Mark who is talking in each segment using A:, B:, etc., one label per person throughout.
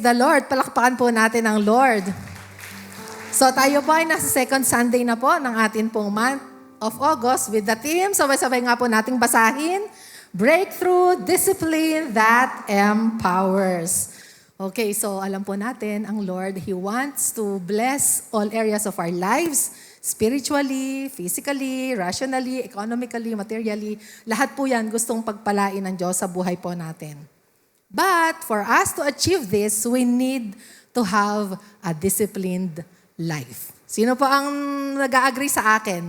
A: the Lord. Palakpakan po natin ang Lord. So tayo po ay nasa second Sunday na po ng atin pong month of August with the theme. Sabay-sabay nga po nating basahin. Breakthrough Discipline That Empowers. Okay, so alam po natin, ang Lord, He wants to bless all areas of our lives, spiritually, physically, rationally, economically, materially. Lahat po yan gustong pagpalain ng Diyos sa buhay po natin. But for us to achieve this, we need to have a disciplined life. Sino po ang nag-agree sa akin?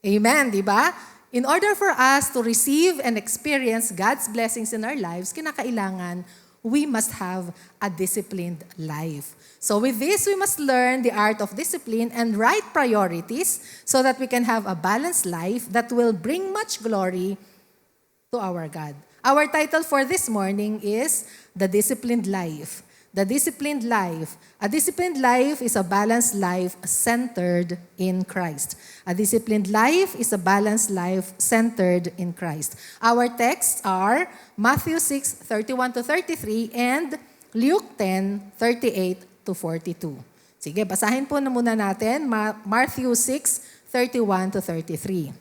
A: Amen, di ba? In order for us to receive and experience God's blessings in our lives, kinakailangan we must have a disciplined life. So with this, we must learn the art of discipline and right priorities so that we can have a balanced life that will bring much glory to our God. Our title for this morning is The Disciplined Life. The Disciplined Life. A disciplined life is a balanced life centered in Christ. A disciplined life is a balanced life centered in Christ. Our texts are Matthew 6:31-33 and Luke 10:38-42. Sige, basahin po na muna natin Matthew 6:31-33.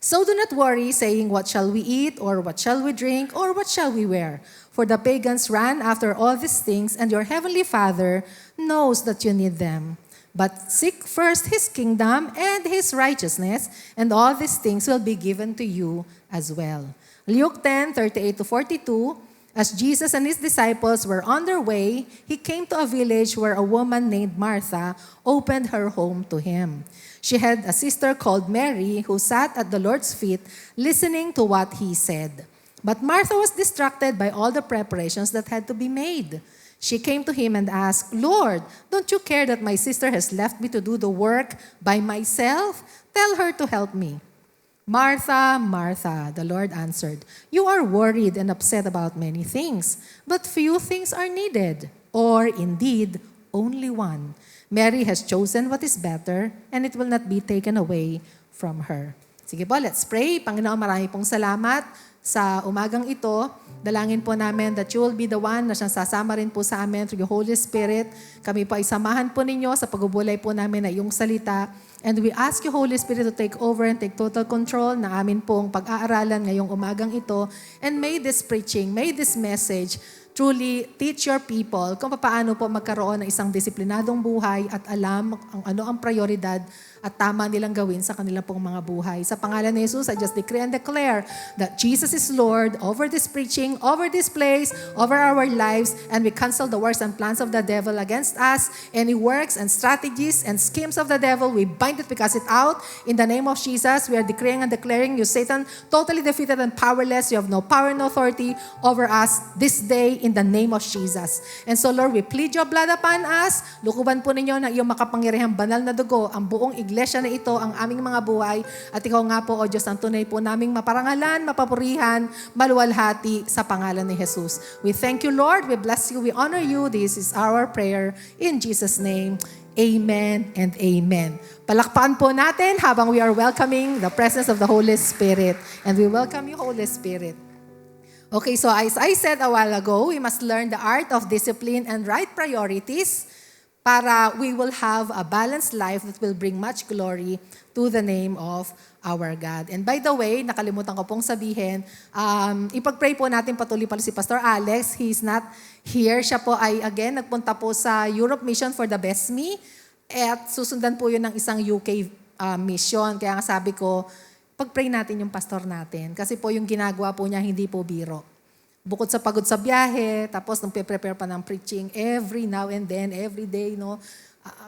A: So do not worry, saying, what shall we eat, or what shall we drink, or what shall we wear? For the pagans ran after all these things, and your heavenly Father knows that you need them. But seek first His kingdom and His righteousness, and all these things will be given to you as well. Luke 10:38-42. As Jesus and His disciples were on their way, He came to a village where a woman named Martha opened her home to Him. She had a sister called Mary who sat at the Lord's feet listening to what He said. But Martha was distracted by all the preparations that had to be made. She came to Him and asked, Lord, don't you care that my sister has left me to do the work by myself? Tell her to help me. Martha, Martha, the Lord answered, you are worried and upset about many things, but few things are needed, or indeed, only one. Mary has chosen what is better, and it will not be taken away from her. Sige po, let's pray. Panginoon, marami pong salamat sa umagang ito. Dalangin po namin that you will be the one na siyang sasama rin po sa amin through the Holy Spirit. Kami po ay samahan po ninyo sa pagbubulay po namin na iyong salita. And we ask you, Holy Spirit, to take over and take total control na amin pong pag-aaralan ngayong umagang ito. And may this preaching, may this message truly teach your people kung paano po magkaroon ng isang disiplinadong buhay at alam ang ano ang prioridad at tama nilang gawin sa kanilang pong mga buhay. Sa pangalan ni Jesus, I just decree and declare that Jesus is Lord over this preaching, over this place, over our lives, and we cancel the works and plans of the devil against us. Any works and strategies and schemes of the devil, we bind it, we cast it out. In the name of Jesus, we are decreeing and declaring you, Satan, totally defeated and powerless. You have no power and authority over us this day in the name of Jesus. And so, Lord, we plead your blood upon us. Lukuban po ninyo na iyong makapangyarihang banal na dugo, ang buong iglesia na ito, ang aming mga buhay. At ikaw nga po, O Diyos, ang tunay po naming maparangalan, mapapurihan, maluwalhati sa pangalan ni Jesus. We thank you, Lord. We bless you. We honor you. This is our prayer in Jesus' name. Amen and amen. Palakpakan po natin habang we are welcoming the presence of the Holy Spirit. And we welcome you, Holy Spirit. Okay, so as I said a while ago, we must learn the art of discipline and right priorities para we will have a balanced life that will bring much glory to the name of our God. And by the way, nakalimutan ko pong sabihin, ipag-pray po natin patuloy pala si Pastor Alex. He's not here. Siya po ay, again, nagpunta po sa Europe Mission for the Best Me. At susundan po yun ng isang UK mission. Kaya nga sabi ko, pag-pray natin yung pastor natin. Kasi po yung ginagawa po niya, hindi po biro. Bukod sa pagod sa biyahe, tapos nung prepare pa ng preaching every now and then, every day, no?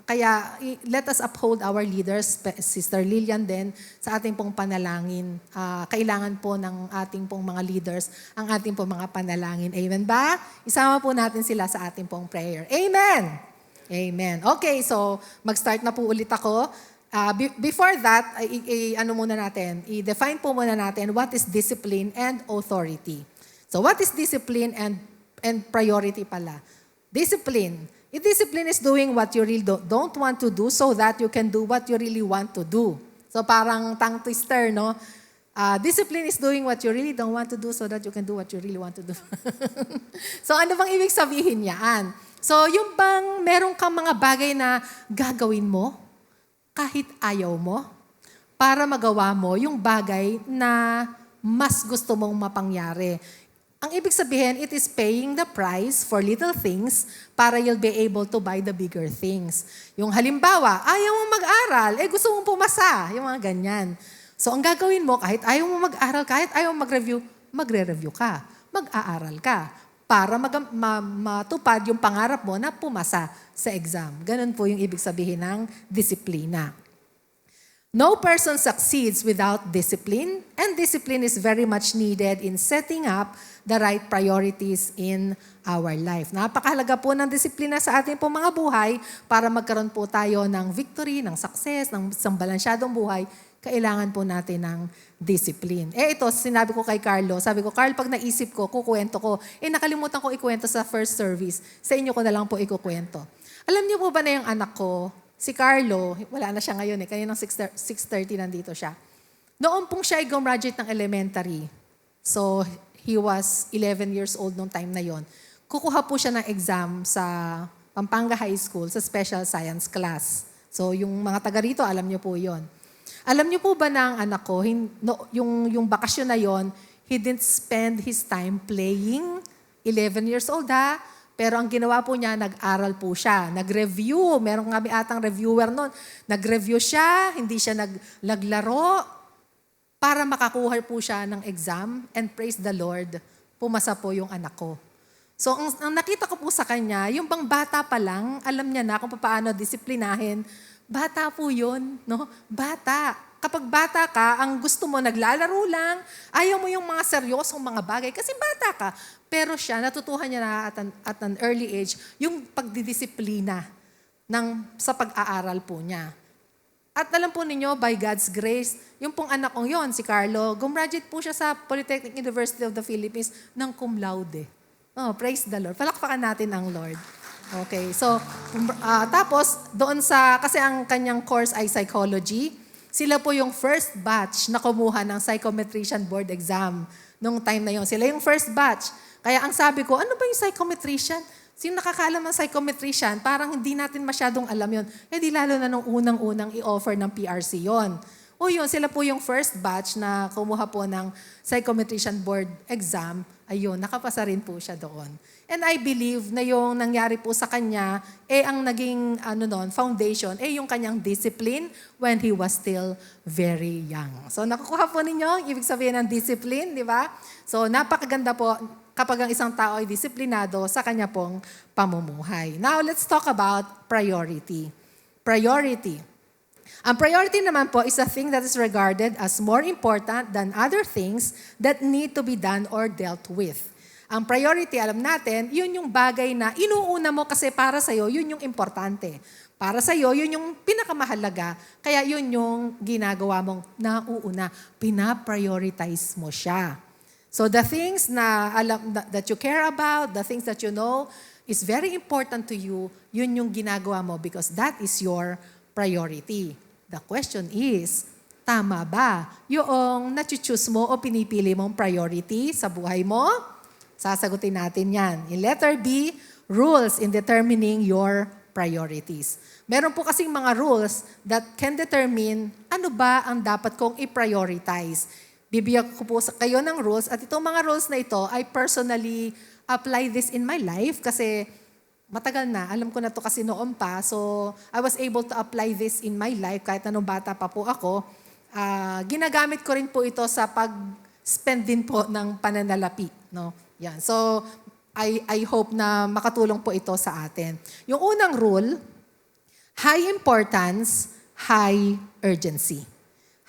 A: Kaya let us uphold our leaders, Sister Lillian din, sa ating pong panalangin. Kailangan po ng ating pong mga leaders, ang ating pong mga panalangin. Amen ba? Isama po natin sila sa ating pong prayer. Amen! Amen. Okay, so mag-start na po ulit ako. Before that, i-define po muna natin what is discipline and authority. So what is discipline and priority pala? Discipline. Discipline is doing what you really don't want to do so that you can do what you really want to do. So parang tongue twister, no? Discipline is doing what you really don't want to do so that you can do what you really want to do. So ano bang ibig sabihin niyan? So yung bang meron kang mga bagay na gagawin mo kahit ayaw mo para magawa mo yung bagay na mas gusto mong mapangyari. Ang ibig sabihin, it is paying the price for little things para you'll be able to buy the bigger things. Yung halimbawa, ayaw mong mag-aral, gusto mong pumasa, yung mga ganyan. So ang gagawin mo, kahit ayaw mo mag-aral, kahit ayaw mo mag-review, magre-review ka, mag-aaral ka, para matupad yung pangarap mo na pumasa sa exam. Ganun po yung ibig sabihin ng disiplina. No person succeeds without discipline, and discipline is very much needed in setting up the right priorities in our life. Napakahalaga po ng disiplina sa ating po mga buhay para magkaroon po tayo ng victory, ng success, ng isang balansyadong buhay. Kailangan po natin ng discipline. Ito, sinabi ko kay Carlo, sabi ko, Carl, pag naisip ko, kukwento ko. Nakalimutan ko ikwento sa first service. Sa inyo ko na lang po ikukwento. Alam niyo po ba na yung anak ko, si Carlo, wala na siya ngayon kanina ng 6:30 nandito siya. Noon pong siya ay gumraduate ng elementary. So, he was 11 years old nung time na yon. Kukuha po siya ng exam sa Pampanga High School sa special science class. So, yung mga taga rito, alam niyo po yon. Alam niyo po ba na ang anak ko, yung bakasyon na yon, he didn't spend his time playing. 11 years old Pero ang ginawa po niya, nag-aral po siya. Nag-review. Meron nga atang reviewer noon. Nag-review siya, hindi siya naglaro para makakuha po siya ng exam. And praise the Lord, pumasa po yung anak ko. So ang nakita ko po sa kanya, yung bang bata pa lang, alam niya na kung paano disiplinahin. Bata po yun, no? Bata. Kapag bata ka, ang gusto mo naglalaro lang, ayaw mo yung mga seryosong mga bagay kasi bata ka. Pero siya, natutuhan niya na at an early age, yung pagdidisiplina sa pag-aaral po niya. At alam po ninyo, by God's grace, yung pong anak kong yon, si Carlo, gumraduate po siya sa Polytechnic University of the Philippines ng cum laude. Oh, praise the Lord. Palakpakan natin ang Lord. Okay, so tapos doon kasi ang kanyang course ay psychology, sila po yung first batch na kumuha ng psychometrician board exam nung time na yon. Sila yung first batch. Kaya ang sabi ko, ano ba yung psychometrician? Sino nakakaalam ng psychometrician? Parang hindi natin masyadong alam yon. Di lalo na nung unang-unang i-offer ng PRC yon. O yun, sila po yung first batch na kumuha po ng psychometrician board exam. Ayun, nakapasa rin po siya doon. And I believe na yung nangyari po sa kanya, ang naging foundation, yung kanyang discipline when he was still very young. So nakukuha po ninyo ang ibig sabihin ng discipline, di ba? So napakaganda po kapag ang isang tao ay disiplinado sa kanya pong pamumuhay. Now let's talk about priority. Priority. Ang priority naman po is a thing that is regarded as more important than other things that need to be done or dealt with. Ang priority, alam natin, yun yung bagay na inuuna mo kasi para sa'yo, yun yung importante. Para sa'yo, yun yung pinakamahalaga. Kaya yun yung ginagawa mong nauuna. Pina-prioritize mo siya. So the things that you care about, the things that you know, is very important to you, yun yung ginagawa mo because that is your priority. The question is, tama ba yung na-choose mo o pinipili mong priority sa buhay mo? Sasagutin natin yan. In letter B, rules in determining your priorities. Meron po kasing mga rules that can determine ano ba ang dapat kong i-prioritize. Bibigyan ko po kayo ng rules at itong mga rules na ito, I personally apply this in my life kasi matagal na. Alam ko na to kasi noon pa. So, I was able to apply this in my life kahit anong bata pa po ako. Ginagamit ko rin po ito sa pag-spend din po ng pananalapi. No? Yan. So, I hope na makatulong po ito sa atin. Yung unang rule, high importance, high urgency.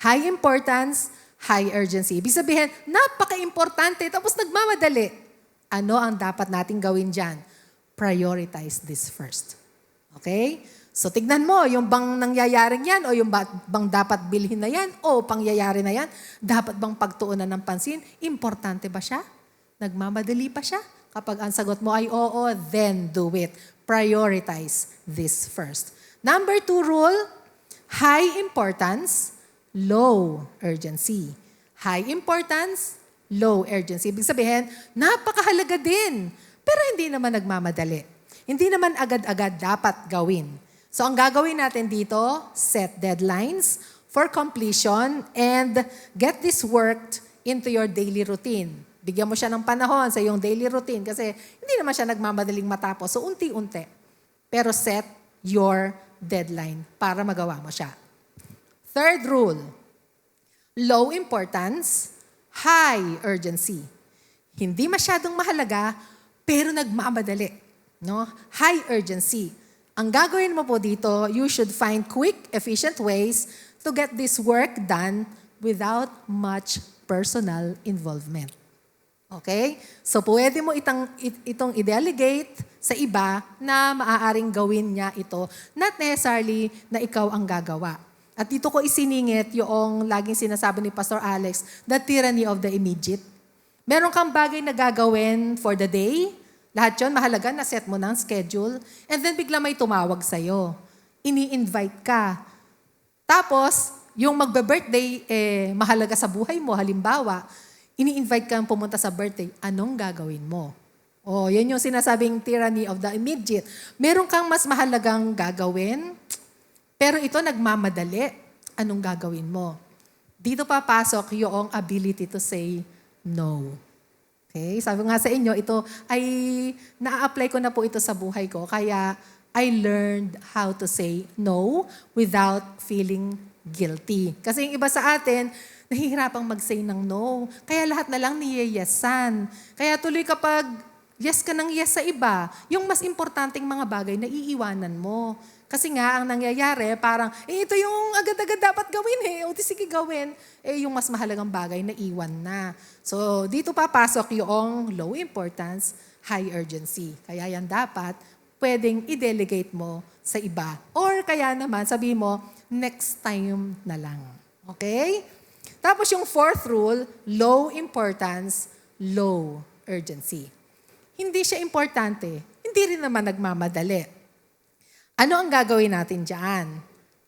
A: High importance, high urgency. Ibig sabihin, napaka-importante tapos nagmamadali. Ano ang dapat nating gawin dyan? Prioritize this first. Okay? So, tignan mo, yung bang nangyayaring yan o yung bang dapat bilhin na yan o pangyayari na yan, dapat bang pagtuunan ng pansin? Importante ba siya? Nagmamadali pa siya? Kapag ang sagot mo ay oo, then do it. Prioritize this first. Number 2 rule, high importance, low urgency. High importance, low urgency. Ibig sabihin, napakahalaga din. Pero hindi naman nagmamadali. Hindi naman agad-agad dapat gawin. So ang gagawin natin dito, set deadlines for completion and get this worked into your daily routine. Bigyan mo siya ng panahon sa iyong daily routine kasi hindi naman siya nagmamadaling matapos. So unti-unti. Pero set your deadline para magawa mo siya. Third rule, low importance, high urgency. Hindi masyadong mahalaga, pero nagmamadali. No? High urgency. Ang gagawin mo po dito, you should find quick, efficient ways to get this work done without much personal involvement. Okay? So pwede mo itong i-delegate sa iba na maaaring gawin niya ito, not necessarily na ikaw ang gagawa. At dito ko isiningit yung laging sinasabi ni Pastor Alex, the tyranny of the immediate. Meron kang bagay na gagawin for the day, lahat yun mahalaga, na set mo ng schedule, and then bigla may tumawag sa'yo. Ini-invite ka. Tapos, yung magbe-birthday, mahalaga sa buhay mo, halimbawa, ini-invite kang pumunta sa birthday, anong gagawin mo? Oh, yan yung sinasabing tyranny of the immediate. Meron kang mas mahalagang gagawin, pero ito nagmamadali. Anong gagawin mo? Dito papasok yung ability to say no. Okay? Sabi nga sa inyo, ito ay na-apply ko na po ito sa buhay ko. Kaya I learned how to say no without feeling guilty. Kasi yung iba sa atin, nahihirapang mag-say ng no. Kaya lahat na lang niyeyesan. Kaya tuloy kapag yes ka ng yes sa iba, yung mas importanteng mga bagay na iiwanan mo. Kasi nga, ang nangyayari, parang, ito yung agad-agad dapat gawin o sige gawin. Yung mas mahalagang bagay na iwan na. So, dito papasok yung low importance, high urgency. Kaya yan dapat, pwedeng i-delegate mo sa iba. Or kaya naman, sabi mo, next time na lang. Okay? Tapos yung fourth rule, low importance, low urgency. Hindi siya importante. Hindi rin naman nagmamadali. Ano ang gagawin natin dyan?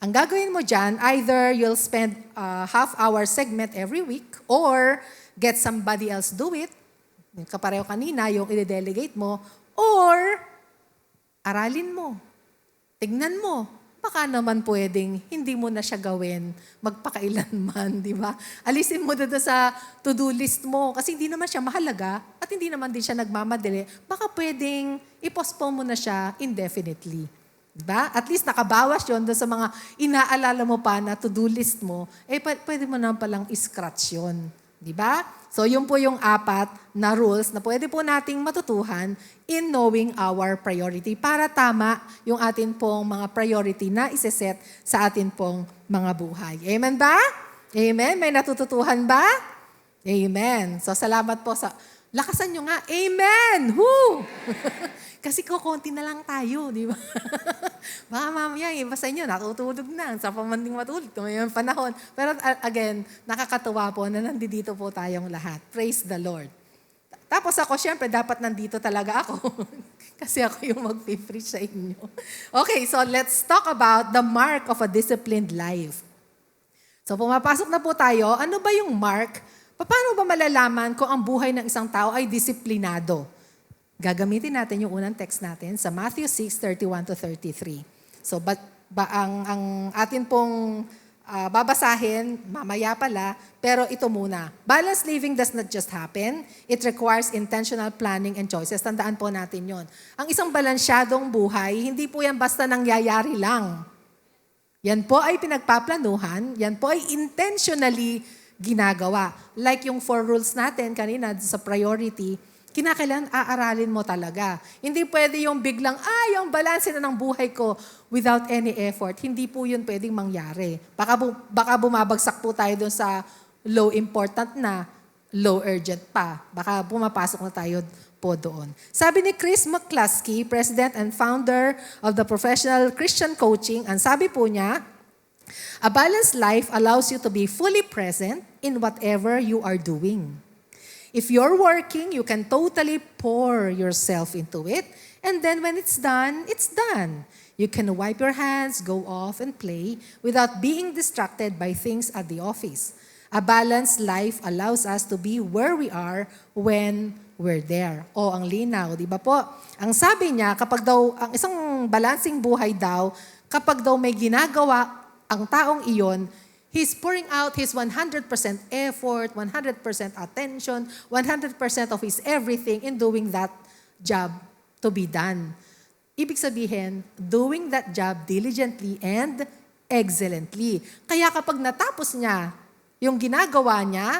A: Ang gagawin mo dyan, either you'll spend a half-hour segment every week or get somebody else do it, kapareho kanina, yung i-delegate mo, or aralin mo, tignan mo, baka naman pwedeng hindi mo na siya gawin magpakailanman, di ba? Alisin mo doon sa to-do list mo kasi hindi naman siya mahalaga at hindi naman din siya nagmamadali. Baka pwedeng i-postpone mo na siya indefinitely. Di ba? At least nakabawas yun doon sa mga inaalala mo pa na to-do list mo, pwede mo naman palang i-scratch yun. Di ba? So yun po yung 4 na rules na pwede po nating matutuhan in knowing our priority para tama yung atin pong mga priority na iseset sa atin pong mga buhay. Amen ba? Amen? May natututuhan ba? Amen. So salamat po sa... Lakasan nyo nga. Amen! Woo! Kasi kukunti na lang tayo, di ba? Baka mamaya, iba sa inyo, natutulog na. Sa pamanding matulog, tumayon panahon. Pero again, nakakatuwa po na nandito po tayong lahat. Praise the Lord. Tapos ako, syempre, dapat nandito talaga ako. Kasi ako yung mag-preach sa inyo. Okay, so let's talk about the mark of a disciplined life. So pumapasok na po tayo. Ano ba yung mark? Paano ba malalaman kung ang buhay ng isang tao ay disiplinado? Gagamitin natin yung unang text natin sa Matthew 6:31-33. So, ang atin pong babasahin, mamaya pala, pero ito muna. Balanced living does not just happen. It requires intentional planning and choices. Tandaan po natin yon. Ang isang balansyadong buhay, hindi po yan basta nangyayari lang. Yan po ay pinagpaplanuhan, yan po ay intentionally ginagawa. Like yung 4 rules natin kanina sa priority, kinakailangan aaralin mo talaga. Hindi pwede yung biglang, yung balanse na ng buhay ko without any effort. Hindi po yun pwedeng mangyari. Baka bumabagsak po tayo doon sa low important na, low urgent pa. Baka pumapasok na tayo po doon. Sabi ni Chris McCluskey, President and Founder of the Professional Christian Coaching, ang sabi po niya, a balanced life allows you to be fully present in whatever you are doing. If you're working, you can totally pour yourself into it, and then when it's done, it's done. You can wipe your hands, go off, and play without being distracted by things at the office. A balanced life allows us to be where we are when we're there. O, ang linaw, di ba po? Ang sabi niya, kapag daw, ang isang balancing buhay daw, kapag daw may ginagawa ang taong iyon, he's pouring out his 100% effort, 100% attention, 100% of his everything in doing that job to be done. Ibig sabihin, doing that job diligently and excellently. Kaya kapag natapos niya yung ginagawa niya,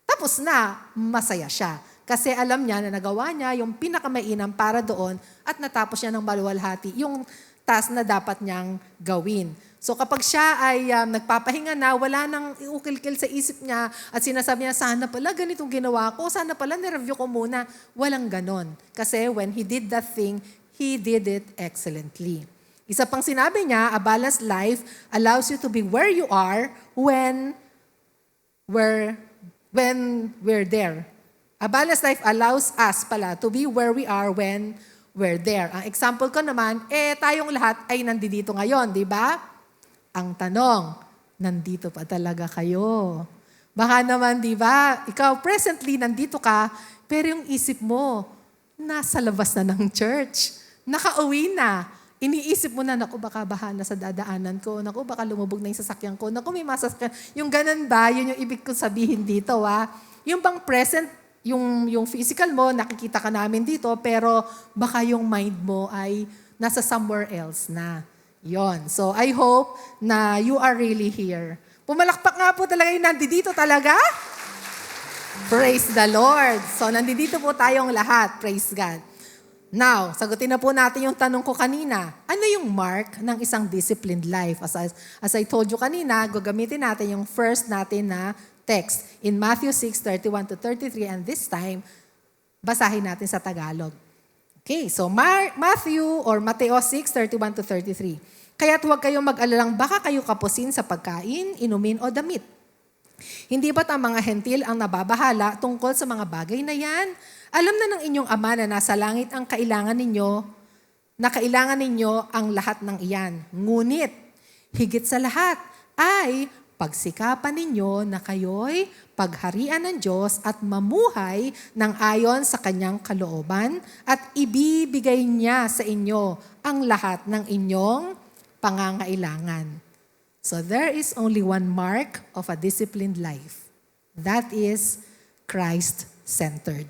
A: tapos na, masaya siya. Kasi alam niya na nagawa niya yung pinakamainam para doon at natapos niya ng maluwalhati yung task na dapat niyang gawin. So kapag siya ay nagpapahinga na, wala nang iukil-kil sa isip niya at sinasabi niya, sana pala ganitong ginawa ko, sana pala nireview ko muna. Walang ganon. Kasi when he did that thing, he did it excellently. Isa pang sinabi niya, a balanced life allows you to be where you are when we're there. A balanced life allows us pala to be where we are when we're there. Ang example ko naman, tayong lahat ay nandito ngayon, di ba? Ang tanong, nandito pa talaga kayo? Baka naman, di ba, ikaw presently nandito ka, pero yung isip mo, nasa labas na ng church. Nakauwi na. Iniisip mo na, naku, baka bahala sa dadaanan ko. Naku, baka lumubog na yung sasakyan ko. Naku, may masasakyan. Yung ganun ba, yun yung ibig kong sabihin dito, Yung bang present, yung physical mo, nakikita ka namin dito, pero baka yung mind mo ay nasa somewhere else na. Yon. So, I hope na you are really here. Pumalakpak nga po talaga yung nandito talaga. Praise the Lord. So, nandito po tayong lahat. Praise God. Now, sagutin na po natin yung tanong ko kanina. Ano yung mark ng isang disciplined life? As I told you kanina, gagamitin natin yung first natin na text in Matthew 6:31-33, and this time, basahin natin sa Tagalog. Okay, so Matthew or Mateo 6:31-33. Kaya't huwag kayong mag-alalang baka kayo kapusin sa pagkain, inumin o damit. Hindi ba't ang mga hentil ang nababahala tungkol sa mga bagay na yan? Alam na ng inyong Ama na nasa langit ang kailangan ninyo ang lahat ng iyan. Ngunit, higit sa lahat, ay pagsikapan ninyo na kayo'y pagharian ng Diyos at mamuhay ng ayon sa kanyang kalooban at ibibigay niya sa inyo ang lahat ng inyong pangangailangan. So there is only one mark of a disciplined life. That is Christ-centered.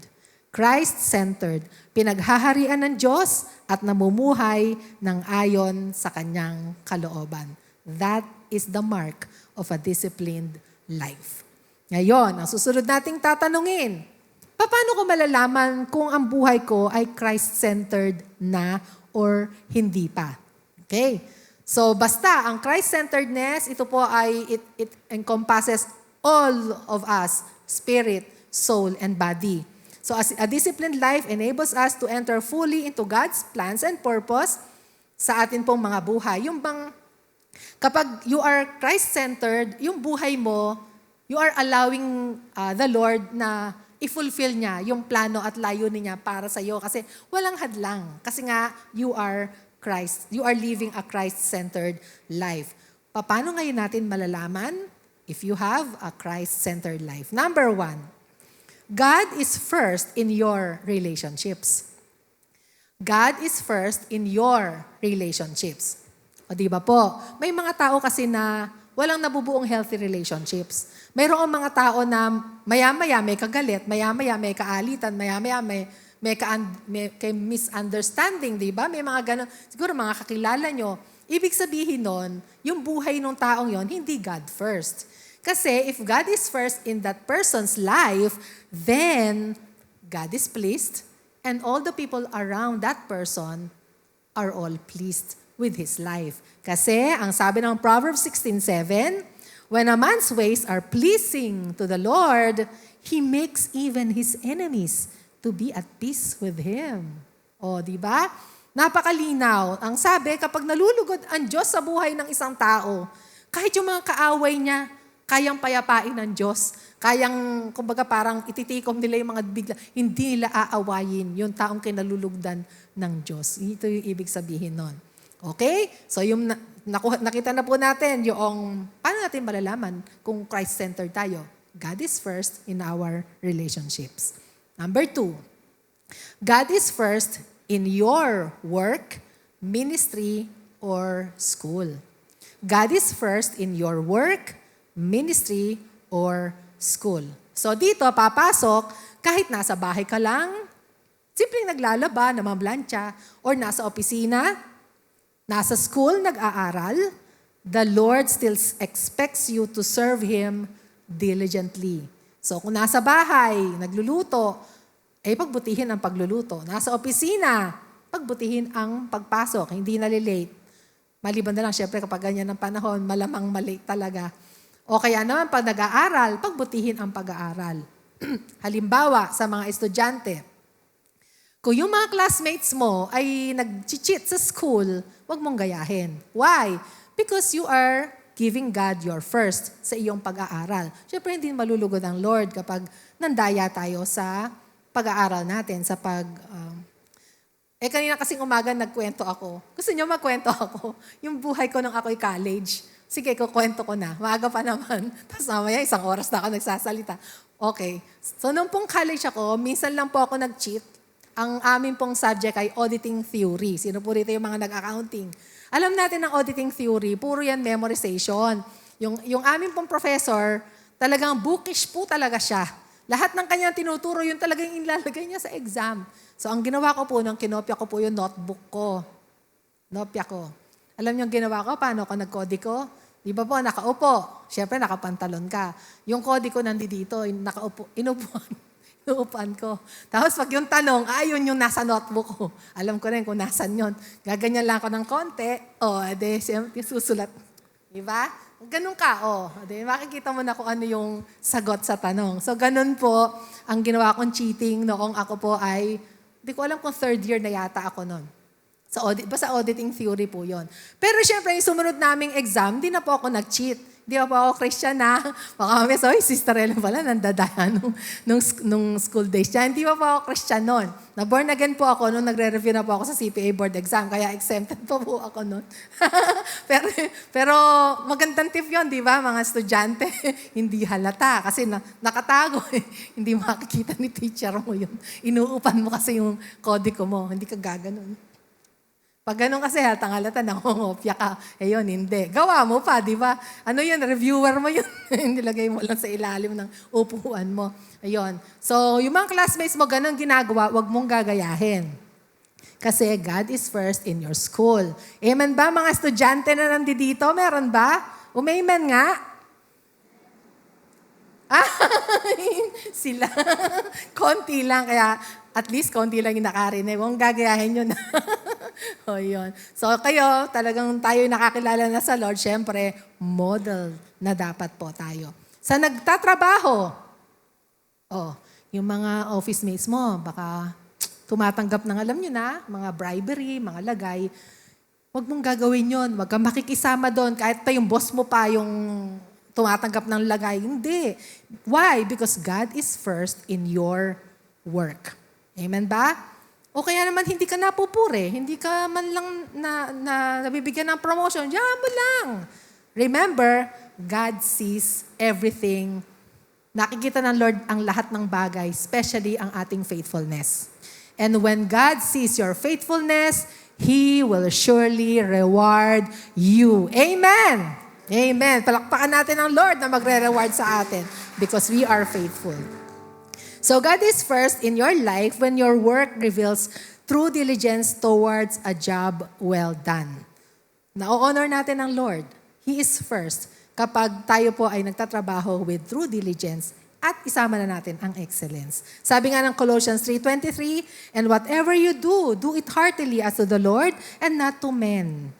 A: Christ-centered, pinaghaharian ng Diyos at namumuhay ng ayon sa kanyang kalooban. That is the mark of a disciplined life. Ngayon, ang susunod nating tatanungin, paano ko malalaman kung ang buhay ko ay Christ-centered na or hindi pa? Okay? So, basta, ang Christ-centeredness, ito po ay, it encompasses all of us, spirit, soul, and body. So as a disciplined life enables us to enter fully into God's plans and purpose sa atin pong mga buhay. Yung bang, kapag you are Christ-centered, yung buhay mo, you are allowing the Lord na i-fulfill niya yung plano at layunin niya para sa iyo. Kasi walang hadlang. Kasi nga, you are Christ. You are living a Christ-centered life. Paano ngayon natin malalaman if you have a Christ-centered life? Number 1, God is first in your relationships. God is first in your relationships. O di ba po? May mga tao kasi na walang nabubuong healthy relationships. Mayroong mga tao na maya-maya may kagalit, maya-maya may kaalitan, maya-maya may misunderstanding, di ba? May mga ganun. Siguro mga kakilala nyo. Ibig sabihin nun, yung buhay ng taong yon hindi God first. Kasi if God is first in that person's life, then God is pleased and all the people around that person are all pleased with his life. Kasi ang sabi ng Proverbs 16:7, when a man's ways are pleasing to the Lord, he makes even his enemies to be at peace with him. O, di ba? Napakalinaw. Ang sabi, kapag nalulugod ang Diyos sa buhay ng isang tao, kahit yung mga kaaway niya, kayang payapain ng Diyos. Kayang, kumbaga parang ititikom nila yung mga bigla. Hindi nila aawayin yung taong kinalulugdan ng Diyos. Ito yung ibig sabihin nun. Okay? So yung Nakita na po natin yung, paano natin malalaman kung Christ-centered tayo? God is first in our relationships. Number 2, God is first in your work, ministry, or school. God is first in your work, ministry, or school. So dito, papasok, kahit nasa bahay ka lang, simpleng naglalaba, namamblantsa, or nasa opisina, nasa school, nag-aaral, the Lord still expects you to serve Him diligently. So kung nasa bahay, nagluluto, pagbutihin ang pagluluto. Nasa opisina, pagbutihin ang pagpasok, hindi nalilate. Maliban na lang, syempre kapag ganyan ang panahon, malamang malate talaga. O kaya naman, pag nag-aaral, pagbutihin ang pag-aaral. Halimbawa, sa mga estudyante, kung yung mga classmates mo ay nag-cheat sa school, huwag mong gayahin. Why? Because you are giving God your first sa iyong pag-aaral. Syempre, hindi malulugod ang Lord kapag nandaya tayo sa pag-aaral natin, sa kanina kasing umaga nagkwento ako. Gusto niyo magkwento ako? Yung buhay ko nung ako'y college. Sige, kukwento ko na. Maaga pa naman. Tapos mamaya, 1 oras na ako nagsasalita. Okay. So, nung pong college ako, minsan lang po ako nag-cheat. Ang aming pong subject ay auditing theory. Sino po rito yung mga nag-accounting? Alam natin ang auditing theory, puro yan memorization. Yung aming pong professor, talagang bookish po talaga siya. Lahat ng kanyang tinuturo, yun talaga yung ilalagay niya sa exam. So ang ginawa ko po, nung kinopya ko po yung notebook ko. Nopya ko. Alam niyo yung ginawa ko, paano ko nagkodiko? Di ba po, nakaupo. Siyempre, nakapantalon ka. Yung kodi ko nandito, nakaupo, inuupuan ko. Tapos pag yung tanong, yun yung nasa notebook ko. Alam ko rin kung nasan yun. Gaganyan lang ako ng konti. Susulat. Di ba? Ganun ka, makikita mo na kung ano yung sagot sa tanong. So, ganun po ang ginawa kong cheating noong ako po ay, hindi ko alam kung 3rd year na yata ako noon. Sa auditing theory po yon. Pero syempre, yung sumunod naming exam, hindi na po ako nag-cheat. Hindi pa po ako Christian na. Baka kami, Sister Ellen pala, nandadaya nung school days niya. Hindi pa po ako Christian noon. Na-born again po ako nung nagre-review na po ako sa CPA board exam. Kaya exempted po ako noon. pero magandang tip yun, di ba, mga estudyante? Hindi halata kasi nakatago. Hindi makikita ni teacher mo yun. Inuupan mo kasi yung kodiko mo. Hindi ka gaganon. Pag ganun kasi halata, nangongopya ka. Yun, hindi. Gawa mo pa, di ba? Ano yun, reviewer mo yun. Nilagay mo lang sa ilalim ng upuan mo. Ayun. So, yung mga classmates mo, ganun ginagawa, wag mong gagayahin. Kasi God is first in your school. Amen ba, mga estudyante na nandito? Meron ba? Amen nga? Sila. Konti lang, kaya at least konti lang yung nakarinig. Huwag gagayahin yun. Yun. So kayo, talagang tayo nakakilala na sa Lord, syempre, model na dapat po tayo. Sa nagtatrabaho, yung mga office mates mo, baka tumatanggap ng alam nyo na, mga bribery, mga lagay, huwag mong gagawin yun. Huwag kang makikisama doon. Kahit pa yung boss mo pa yung tumatanggap ng lagay. Hindi. Why? Because God is first in your work. Amen ba? O kaya naman hindi ka napupuri, hindi ka man lang nabibigyan ng promotion, diyan mo lang. Remember, God sees everything. Nakikita ng Lord ang lahat ng bagay, especially ang ating faithfulness. And when God sees your faithfulness, He will surely reward you. Amen! Amen. Palakpakan natin ang Lord na magre-reward sa atin because we are faithful. So God is first in your life when your work reveals true diligence towards a job well done. Na-honor natin ang Lord. He is first kapag tayo po ay nagtatrabaho with true diligence at isama na natin ang excellence. Sabi nga ng Colossians 3:23, and whatever you do, do it heartily as to the Lord and not to men.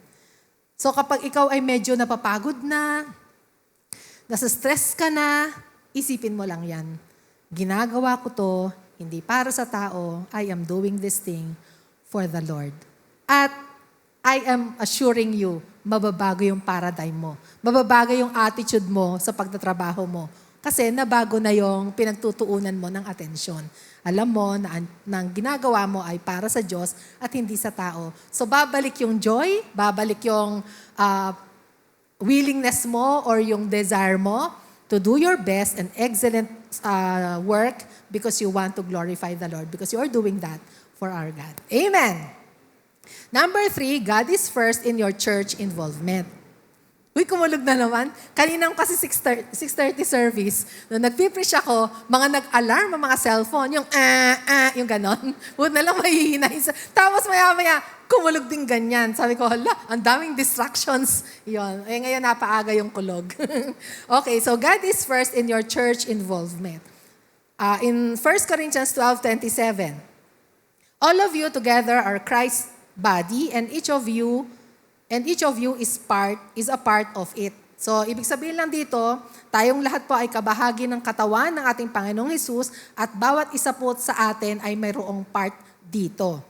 A: So kapag ikaw ay medyo napapagod na, nasa stress ka na, isipin mo lang yan. Ginagawa ko to, hindi para sa tao, I am doing this thing for the Lord. At I am assuring you, mababago yung paradigm mo. Mababago yung attitude mo sa pagtatrabaho mo. Kasi nabago na yung pinagtutuunan mo ng atensyon. Alam mo na ang ginagawa mo ay para sa Diyos at hindi sa tao. So babalik yung joy, babalik yung willingness mo or yung desire mo to do your best and excellent work because you want to glorify the Lord, because you are doing that for our God. Amen. Number 3, God is first in your church involvement. Uy, kumulog na naman. Kaninang kasi 6:30 service, nung nag-preach ako, mga nag-alarm ang mga cellphone, yung ganon. Huwag na lang mahihinay. Tapos maya-maya, kumulog din ganyan. Sabi ko, hala, ang daming distractions. Yun. Eh, ngayon napaaga yung kulog. Okay, so God is first in your church involvement. In 1 Corinthians 12:27, all of you together are Christ's body, and each of you is a part of it. So, ibig sabihin lang dito, tayong lahat po ay kabahagi ng katawan ng ating Panginoong Hesus at bawat isa po sa atin ay mayroong part dito.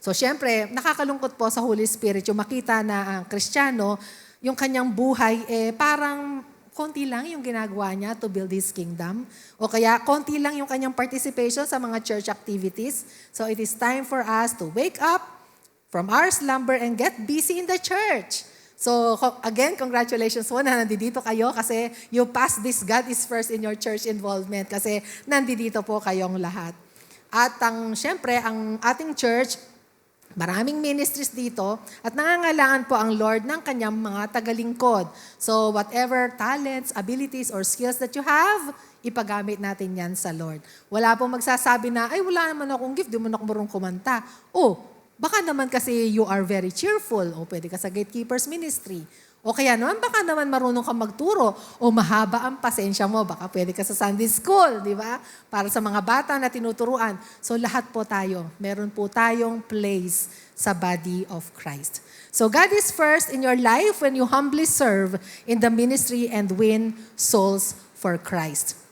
A: So, syempre, nakakalungkot po sa Holy Spirit yung makita na ang Kristiyano, yung kanyang buhay, parang konti lang yung ginagawa niya to build His kingdom. O kaya, konti lang yung kanyang participation sa mga church activities. So, it is time for us to wake up from our slumber and get busy in the church. So, again, congratulations po na nandito kayo kasi you passed this God is first in your church involvement kasi nandito po kayong lahat. At syempre, ang ating church, maraming ministries dito at nangangailangan po ang Lord ng kanyang mga tagalingkod. So, whatever talents, abilities, or skills that you have, ipagamit natin yan sa Lord. Wala pong magsasabi na, ay wala naman akong gift, di mo na ako marunong kumanta. Baka naman kasi you are very cheerful o pwede ka sa gatekeepers ministry. O kaya naman baka naman marunong ka magturo o mahaba ang pasensya mo. Baka pwede ka sa Sunday school, di ba? Para sa mga bata na tinuturuan. So lahat po tayo, meron po tayong place sa body of Christ. So God is first in your life when you humbly serve in the ministry and win souls for Christ.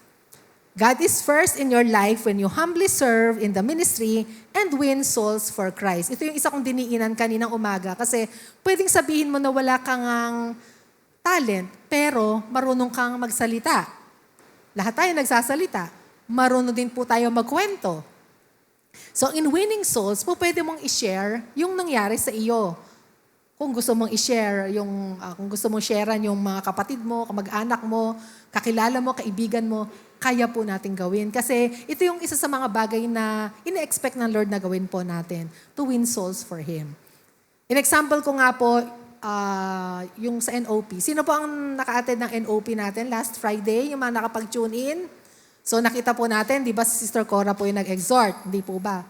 A: God is first in your life when you humbly serve in the ministry and win souls for Christ. Ito yung isa kong diniinan kaninang umaga kasi pwedeng sabihin mo na wala kang talent, pero marunong kang magsalita. Lahat tayo nagsasalita. Marunong din po tayo magkwento. So in winning souls, po pwede mong i-share yung nangyari sa iyo. Kung gusto mong i-share, kung gusto mong sharean yung mga kapatid mo, kamag-anak mo, kakilala mo, kaibigan mo, kaya po natin gawin. Kasi ito yung isa sa mga bagay na ina-expect ng Lord na gawin po natin to win souls for Him. In example ko nga po, yung sa NOP. Sino po ang naka-attend ng NOP natin last Friday? Yung mga nakapag-tune in? So nakita po natin, di ba si Sister Cora po yung nag-exhort? Hindi po ba?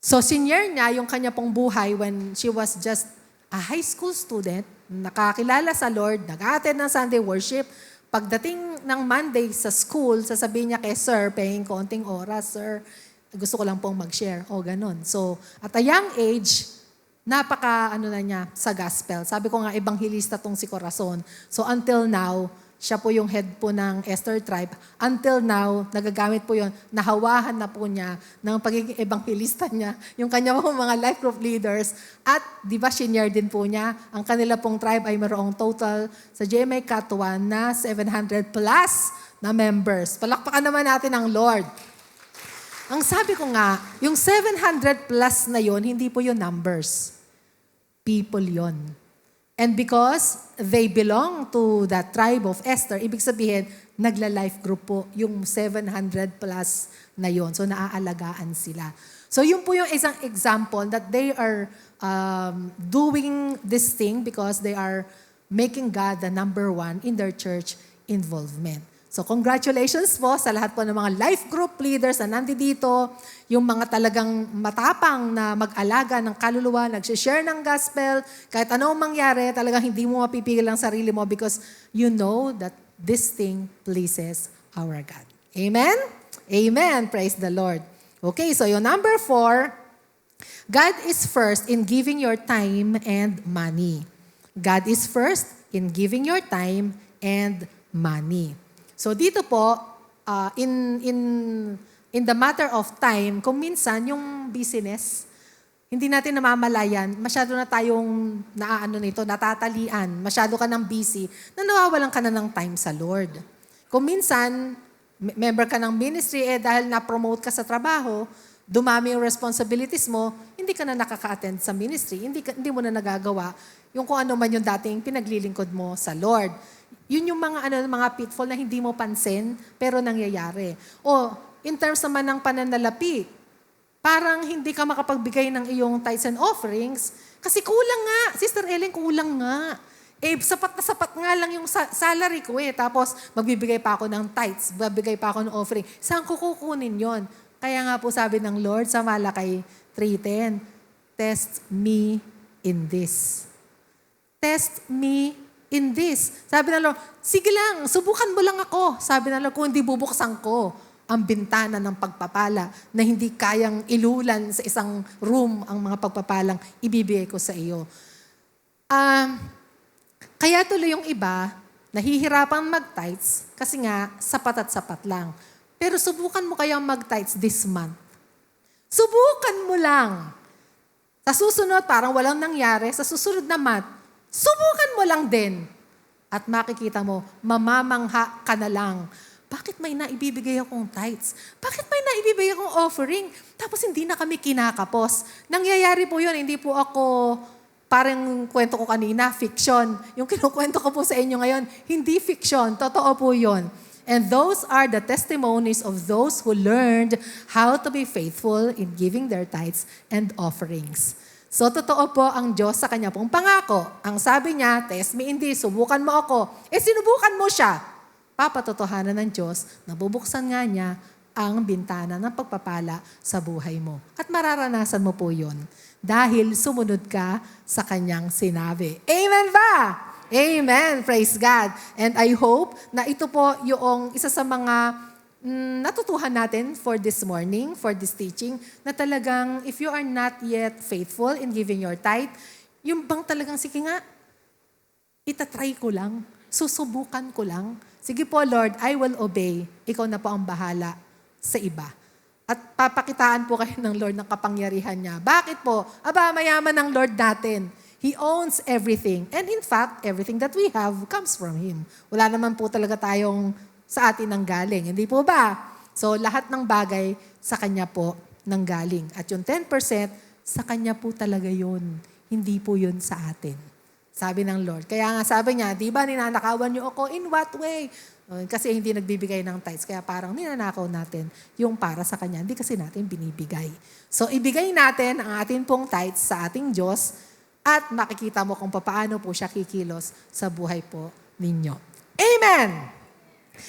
A: So senior niya yung kanya pong buhay when she was just a high school student, nakakilala sa Lord, nag-attend ng Sunday worship. Pagdating ng Monday sa school, sasabihin niya kay Sir, pahing konting oras, Sir, gusto ko lang pong mag-share. Ganun. So, at a young age, na niya sa gospel. Sabi ko nga, ebanghilista tong si Corazon. So, until now, siya po yung head po ng Esther tribe. Until now, nagagamit po yun, nahawahan na po niya ng pagiging ebanghilista niya, yung kanya mga life group leaders. At, di ba, senior din po niya, ang kanila pong tribe ay mayroong total sa GMA Katuan na 700 plus na members. Palakpakan naman natin ang Lord. Ang sabi ko nga, yung 700 plus na yon hindi po yung numbers. People yon. And because they belong to that tribe of Esther, ibig sabihin, nagla-life group po yung 700 plus na yon. So, naaalagaan sila. So, yun po yung isang example that they are doing this thing because they are making God the number one in their church involvement. So, congratulations po sa lahat po ng mga life group leaders na nandito, yung mga talagang matapang na mag-alaga ng kaluluwa, nag-share ng gospel, kahit anong mangyari, talagang hindi mo mapipigil ang sarili mo because you know that this thing pleases our God. Amen? Amen. Praise the Lord. Okay, so yung number 4, God is first in giving your time and money. God is first in giving your time and money. So dito po, in the matter of time, kung minsan yung business, hindi natin namamalayan, masyado na tayong natatalian, masyado ka ng busy, na nawawalan ka na ng time sa Lord. Kung minsan, member ka ng ministry, dahil na-promote ka sa trabaho, dumami yung responsibilities mo, hindi ka na nakaka-attend sa ministry, hindi mo na nagagawa yung kung ano man yung dating pinaglilingkod mo sa Lord. Yun yung mga pitfall na hindi mo pansin, pero nangyayari. O, in terms naman ng pananalapi, parang hindi ka makapagbigay ng iyong tithes and offerings, kasi kulang nga. Sister Ellen, kulang nga. Sapat na sapat nga lang yung salary ko Tapos, magbibigay pa ako ng tithes, magbibigay pa ako ng offering. Saan ko kukunin yon? Kaya nga po sabi ng Lord sa Malakay 3:10, test me in this. Test me in this. Sabi ng Lord, sige lang, subukan mo lang ako. Sabi ng Lord, kung hindi bubuksan ko ang bintana ng pagpapala na hindi kayang ilulan sa isang room ang mga pagpapalang ibibigay ko sa iyo. Kaya tuloy yung iba, nahihirapan mag-tithes kasi nga sapat at sapat lang. Pero subukan mo kayang mag-tithes this month. Subukan mo lang. Sa susunod, parang walang nangyari. Sa susunod na month, subukan mo lang din. At makikita mo, mamamangha ka na lang. Bakit may naibibigay akong tithes? Bakit may naibibigay akong offering? Tapos hindi na kami kinakapos. Nangyayari po yun, hindi po ako parang kwento ko kanina, fiction. Yung kinukwento ko po sa inyo ngayon, hindi fiction. Totoo po yun. And those are the testimonies of those who learned how to be faithful in giving their tithes and offerings. So, totoo po ang Diyos sa kanya pong pangako. Ang sabi niya, test me in this, subukan mo ako. Sinubukan mo siya. Papatotohanan ng Diyos, nabubuksan nga niya ang bintana ng pagpapala sa buhay mo. At mararanasan mo po yun dahil sumunod ka sa kanyang sinabi. Amen ba? Amen. Praise God. And I hope na ito po yung isa sa mga natutuhan natin for this morning, for this teaching, na talagang if you are not yet faithful in giving your tithe, yung bang talagang, sige nga, itatry ko lang, susubukan ko lang. Sige po, Lord, I will obey. Ikaw na po ang bahala sa iba. At papakitaan po kayo ng Lord ng kapangyarihan niya. Bakit po? Mayaman ng Lord natin. He owns everything. And in fact, everything that we have comes from Him. Wala naman po talaga tayong sa atin nang galing. Hindi po ba? So, lahat ng bagay sa Kanya po nang galing. At yung 10%, sa Kanya po talaga yun. Hindi po yun sa atin. Sabi ng Lord. Kaya nga sabi niya, di ba ninanakawan niyo ako? In what way? Kasi hindi nagbibigay ng tithes. Kaya parang ninanakaw natin yung para sa Kanya. Hindi kasi natin binibigay. So, ibigay natin ang ating pong tithes sa ating Diyos at makikita mo kung paano po siya kikilos sa buhay po ninyo. Amen!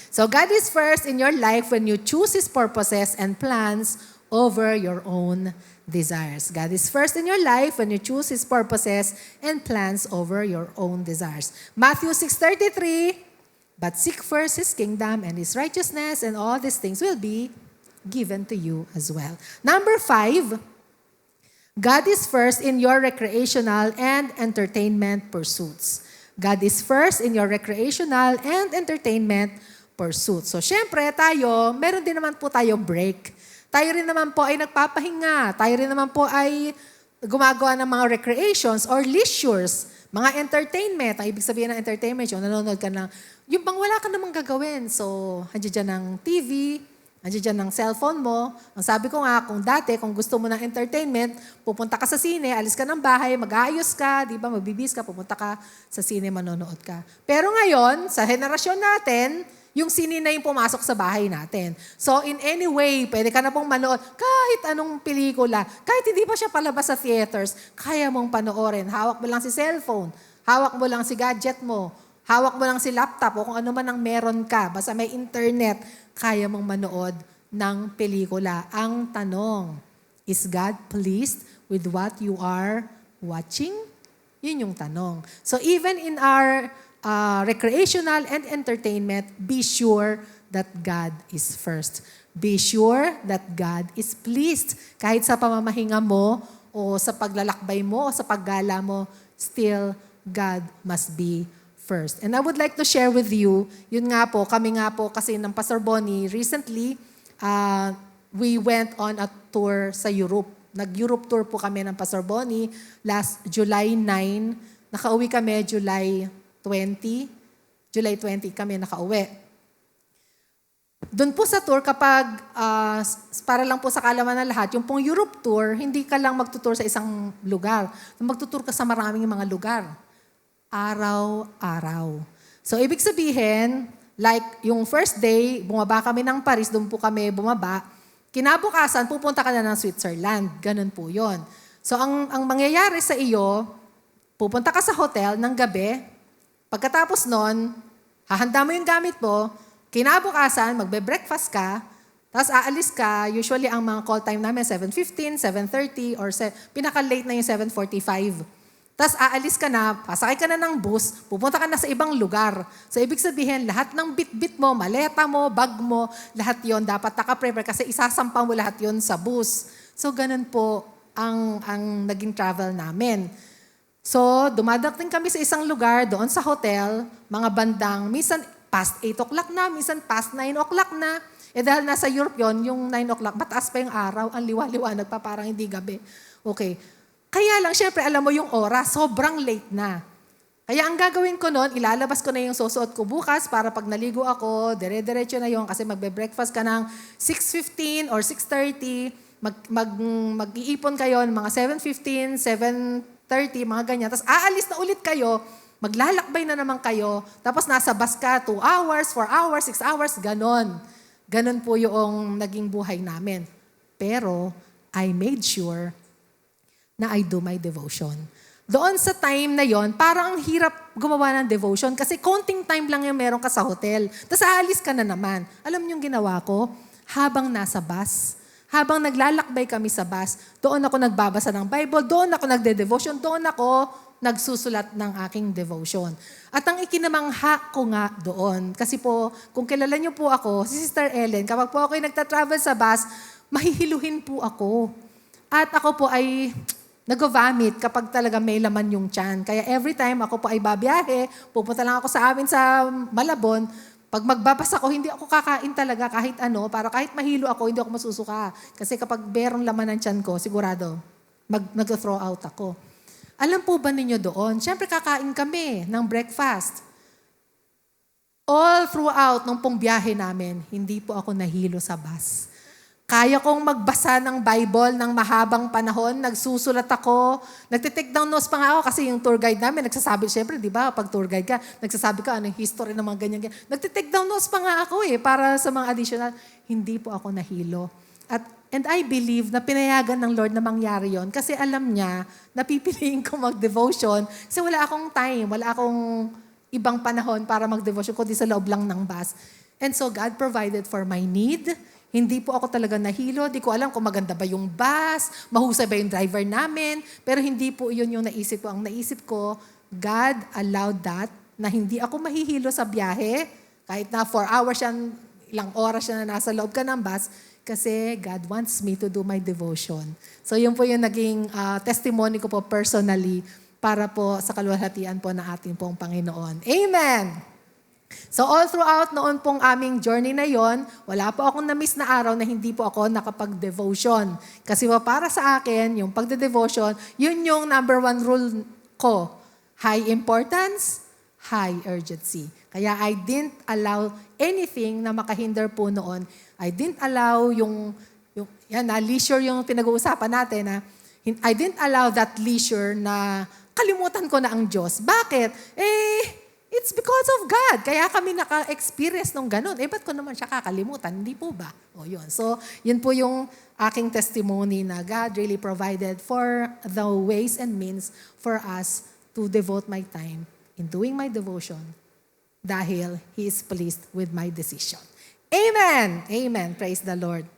A: So, God is first in your life when you choose His purposes and plans over your own desires. God is first in your life when you choose His purposes and plans over your own desires. Matthew 6:33, but seek first His kingdom and His righteousness, and all these things will be given to you as well. Number 5, God is first in your recreational and entertainment pursuits. God is first in your recreational and entertainment pursuits. So, syempre, meron din naman po tayo break. Tayo rin naman po ay nagpapahinga. Tayo rin naman po ay gumagawa ng mga recreations or leisures, mga entertainment. Ang ibig sabihin ng entertainment, yung nanonood ka ng, yung bang wala ka namang gagawin. So, andyan dyan ng TV, andyan dyan ng cellphone mo. Ang sabi ko nga, kung dati, kung gusto mo ng entertainment, pupunta ka sa sine, alis ka ng bahay, mag-aayos ka, di ba, magbibis ka, pupunta ka sa sine, manonood ka. Pero ngayon, sa henerasyon natin, yung sine na yung pumasok sa bahay natin. So, in any way, pwede ka na pong manood kahit anong pelikula. Kahit hindi pa siya palabas sa theaters, kaya mong panoorin. Hawak mo lang si cellphone. Hawak mo lang si gadget mo. Hawak mo lang si laptop o kung ano man ang meron ka. Basta may internet, kaya mong manood ng pelikula. Ang tanong, is God pleased with what you are watching? Yun yung tanong. So, even in our recreational and entertainment, be sure that God is first. Be sure that God is pleased. Kahit sa pamamahinga mo, o sa paglalakbay mo, o sa paggala mo, still, God must be first. And I would like to share with you, yun nga po, kami nga po kasi ng Pastor Bonnie, recently, we went on a tour sa Europe. Nag-Europe tour po kami ng Pastor Bonnie last July 9. Nakauwi kami July 20 kami nakauwi. Doon po sa tour, kapag para lang po sa kaalaman ng lahat, yung pong Europe tour, hindi ka lang magtutour sa isang lugar. Magtutour ka sa maraming mga lugar. Araw-araw. So, ibig sabihin, like yung first day, bumaba kami ng Paris, doon po kami bumaba. Kinabukasan, pupunta ka na ng Switzerland. Ganun po yon. So, ang mangyayari sa iyo, pupunta ka sa hotel ng gabi. Pagkatapos nun, hahanda mo yung gamit mo. Kinabukasan, magbe-breakfast ka. Tapos aalis ka. Usually, ang mga call time namin, 7:15, 7:30, or pinaka-late na yung 7:45. Tapos aalis ka na, pasakay ka na ng bus, pupunta ka na sa ibang lugar. So, ibig sabihin, lahat ng bit-bit mo, maleta mo, bag mo, lahat yon dapat naka-prepare kasi isasampang mo lahat yon sa bus. So, ganun po ang naging travel namin. So, dumadating kami sa isang lugar, doon sa hotel, mga bandang, minsan past 8 o'clock na, minsan past 9 o'clock na. Dahil nasa Europe yon, yung 9 o'clock, mataas pa yung araw, ang liwa-liwanag pa, parang hindi gabi. Okay. Kaya lang, syempre, alam mo yung oras, sobrang late na. Kaya ang gagawin ko noon, ilalabas ko na yung susuot ko bukas para pag naligo ako, dire-diretso na yon kasi magbe-breakfast ka ng 6:15 or 6:30, mag-iipon kayo ng mga 7:15, 7:30, mga ganyan. Tapos aalis na ulit kayo, maglalakbay na naman kayo, tapos nasa bus ka 2 hours, 4 hours, 6 hours, ganon. Ganon po yung naging buhay namin. Pero I made sure na I do my devotion. Doon sa time na yon, parang ang hirap gumawa ng devotion kasi konting time lang yung meron ka sa hotel. Tapos aalis ka na naman. Alam niyo yung ginawa ko? Habang nasa bus, habang naglalakbay kami sa bus, doon ako nagbabasa ng Bible, doon ako nagde-devotion, doon ako nagsusulat ng aking devotion. At ang ikinamangha ko nga doon, kasi po, kung kilala niyo po ako, si Sister Ellen, kapag po ako'y nagta-travel sa bus, mahihiluhin po ako. At ako po ay nag-vomit kapag talaga may laman yung tiyan. Kaya every time ako po ay babiyahe, pupunta lang ako sa amin sa Malabon, pag magbabas ako, hindi ako kakain talaga kahit ano, para kahit mahilo ako, hindi ako masusuka. Kasi kapag merong laman ng tiyan ko, sigurado, mag-throw out ako. Alam po ba ninyo doon? Siyempre kakain kami ng breakfast. All throughout nung pong biyahe namin, hindi po ako nahilo sa bus. Kaya kong magbasa ng Bible ng mahabang panahon, nagsusulat ako, nagtitake down notes pa nga ako kasi yung tour guide namin, nagsasabi, siyempre, di ba, pag tour guide ka, nagsasabi ka, anong history ng mga ganyan. Nagtitake down notes pa nga ako para sa mga additional. Hindi po ako nahilo. And I believe na pinayagan ng Lord na mangyari yon kasi alam niya na pipiliin ko mag-devotion kasi wala akong time, wala akong ibang panahon para mag-devotion kundi sa loob lang ng bus. And so God provided for my need. Hindi po ako talaga nahilo. Di ko alam kung maganda ba yung bus, mahusay ba yung driver namin, pero hindi po yun yung naisip ko. Ang naisip ko, God allowed that na hindi ako mahihilo sa biyahe kahit na 4 hours yan, ilang oras yan na nasa loob ka ng bus, kasi God wants me to do my devotion. So yun po yung naging testimony ko po personally para po sa kaluwalhatian po na ating pong Panginoon. Amen! So all throughout noon pong aming journey na yon, wala po akong na-miss na araw na hindi po ako nakapag-devotion. Kasi para sa akin, yung pagde-devotion, yun yung number 1 rule ko. High importance, high urgency. Kaya I didn't allow anything na makahinder po noon. I didn't allow leisure yung pinag-uusapan natin na I didn't allow that leisure na kalimutan ko na ang Diyos. Bakit? It's because of God. Kaya kami naka-experience nung ganun. Ba't ko naman siya kakalimutan? Hindi po ba? Yun. So, yun po yung aking testimony na God really provided for the ways and means for us to devote my time in doing my devotion dahil He is pleased with my decision. Amen! Amen. Praise the Lord.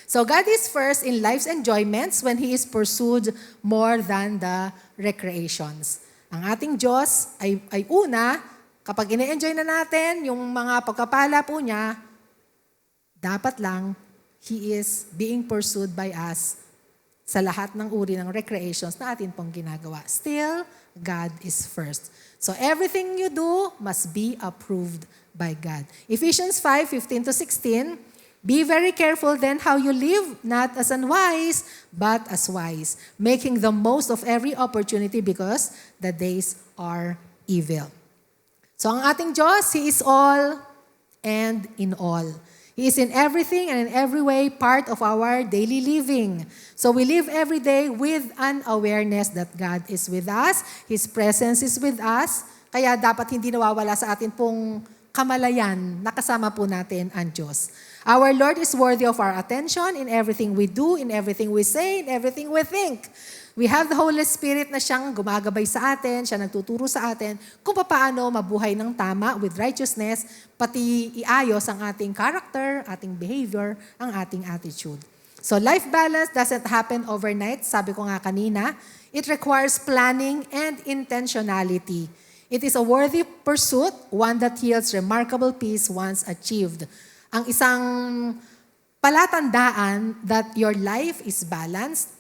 A: So God is first in life's enjoyments when He is pursued more than the recreations. Ang ating Diyos ay una, kapag ine-enjoy na natin yung mga pagkapala po niya, dapat lang He is being pursued by us sa lahat ng uri ng recreations na atin pong ginagawa. Still, God is first. So everything you do must be approved by God. Ephesians 5:15-16, be very careful then how you live, not as unwise, but as wise, making the most of every opportunity because the days are evil. So ang ating Diyos, He is all and in all. He is in everything and in every way part of our daily living. So we live every day with an awareness that God is with us, His presence is with us, kaya dapat hindi nawawala sa atin pong kamalayan, nakasama po natin ang Diyos. Our Lord is worthy of our attention in everything we do, in everything we say, in everything we think. We have the Holy Spirit na siyang gumagabay sa atin, siya nagtuturo sa atin kung paano mabuhay ng tama with righteousness, pati iayos ang ating character, ating behavior, ang ating attitude. So life balance doesn't happen overnight, sabi ko nga kanina. It requires planning and intentionality. It is a worthy pursuit, one that yields remarkable peace once achieved. Ang isang palatandaan that your life is balanced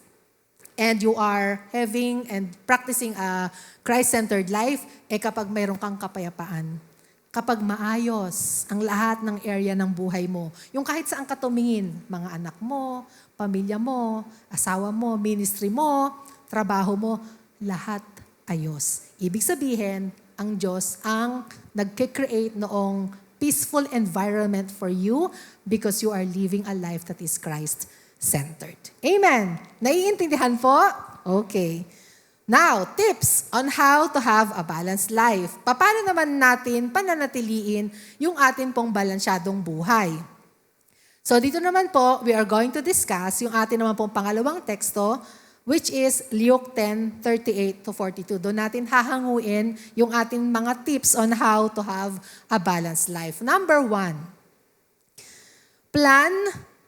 A: and you are having and practicing a Christ-centered life, kapag mayroon kang kapayapaan. Kapag maayos ang lahat ng area ng buhay mo. Yung kahit saan ka tumingin, mga anak mo, pamilya mo, asawa mo, ministry mo, trabaho mo, lahat ayos. Ibig sabihin, ang Diyos ang nagke-create noong peaceful environment for you because you are living a life that is Christ-centered. Amen. Naiintindihan po? Okay. Now, tips on how to have a balanced life. Paano naman natin pananatiliin yung atin pong balansyadong buhay? So dito naman po, we are going to discuss yung atin naman pong pangalawang teksto, which is Luke 10:38-42. Doon natin hahanguin yung ating mga tips on how to have a balanced life. Number 1, plan,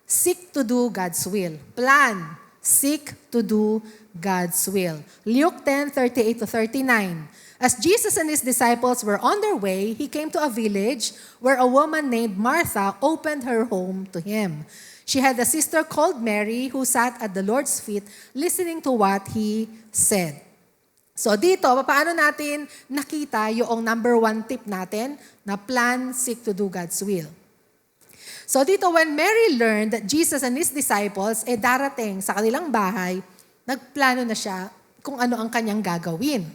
A: seek to do God's will. Plan, seek to do God's will. Luke 10:38-39. As Jesus and His disciples were on their way, He came to a village where a woman named Martha opened her home to Him. She had a sister called Mary who sat at the Lord's feet listening to what He said. So dito, paano natin nakita yung number 1 tip natin na plan, seek to do God's will. So dito, when Mary learned that Jesus and His disciples darating sa kanilang bahay, nagplano na siya kung ano ang kanyang gagawin.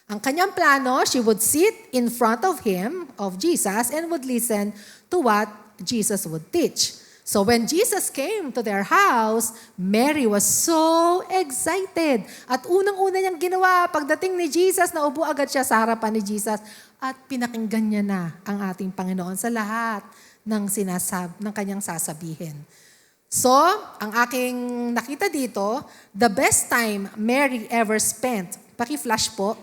A: Ang kanyang plano, she would sit in front of Him, of Jesus, and would listen to what Jesus would teach. So when Jesus came to their house, Mary was so excited. At unang-una niyang ginawa, pagdating ni Jesus, naupo agad siya sa harapan ni Jesus at pinakinggan niya na ang ating Panginoon sa lahat ng kanyang sasabihin. So, ang aking nakita dito, the best time Mary ever spent, paki-flash po,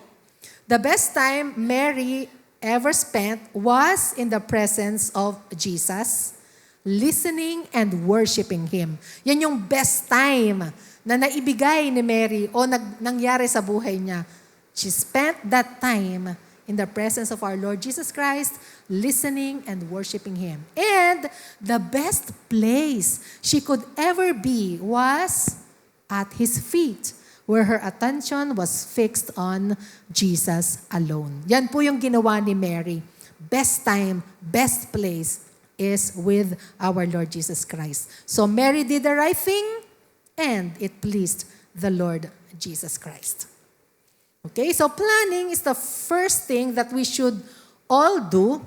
A: the best time Mary ever spent was in the presence of Jesus, listening and worshiping Him. Yan yung best time na naibigay ni Mary o nangyari sa buhay niya. She spent that time in the presence of our Lord Jesus Christ, listening and worshiping Him. And the best place she could ever be was at His feet, where her attention was fixed on Jesus alone. Yan po yung ginawa ni Mary. Best time, best place is with our Lord Jesus Christ. So Mary did the right thing and it pleased the Lord Jesus Christ. Okay, so planning is the first thing that we should all do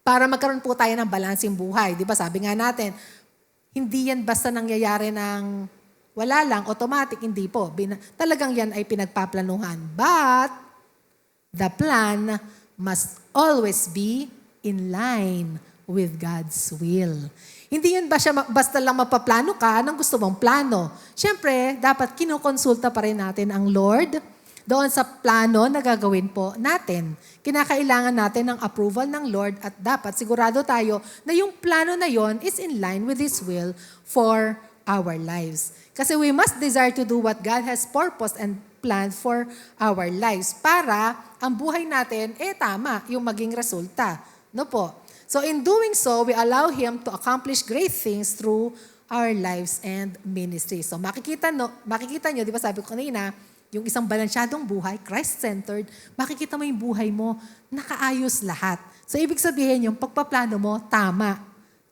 A: para magkaroon po tayo ng balansing buhay. Di ba sabi nga natin, hindi yan basta nangyayari ng wala lang, automatic, hindi po. Talagang yan ay pinagpaplanuhan. But the plan must always be in line with God's will. Hindi yun basta lang mapaplano ka ng gusto mong plano. Siyempre, dapat kinukonsulta pa rin natin ang Lord doon sa plano na gagawin po natin. Kinakailangan natin ng approval ng Lord at dapat sigurado tayo na yung plano na yon is in line with His will for our lives. Kasi we must desire to do what God has purposed and planned for our lives para ang buhay natin, tama, yung maging resulta. No po? So in doing so, we allow Him to accomplish great things through our lives and ministry. So makikita nyo, di ba sabi ko kanina, yung isang balansyadong buhay, Christ-centered, makikita mo yung buhay mo, nakaayos lahat. So ibig sabihin, yung pagpaplano mo, tama.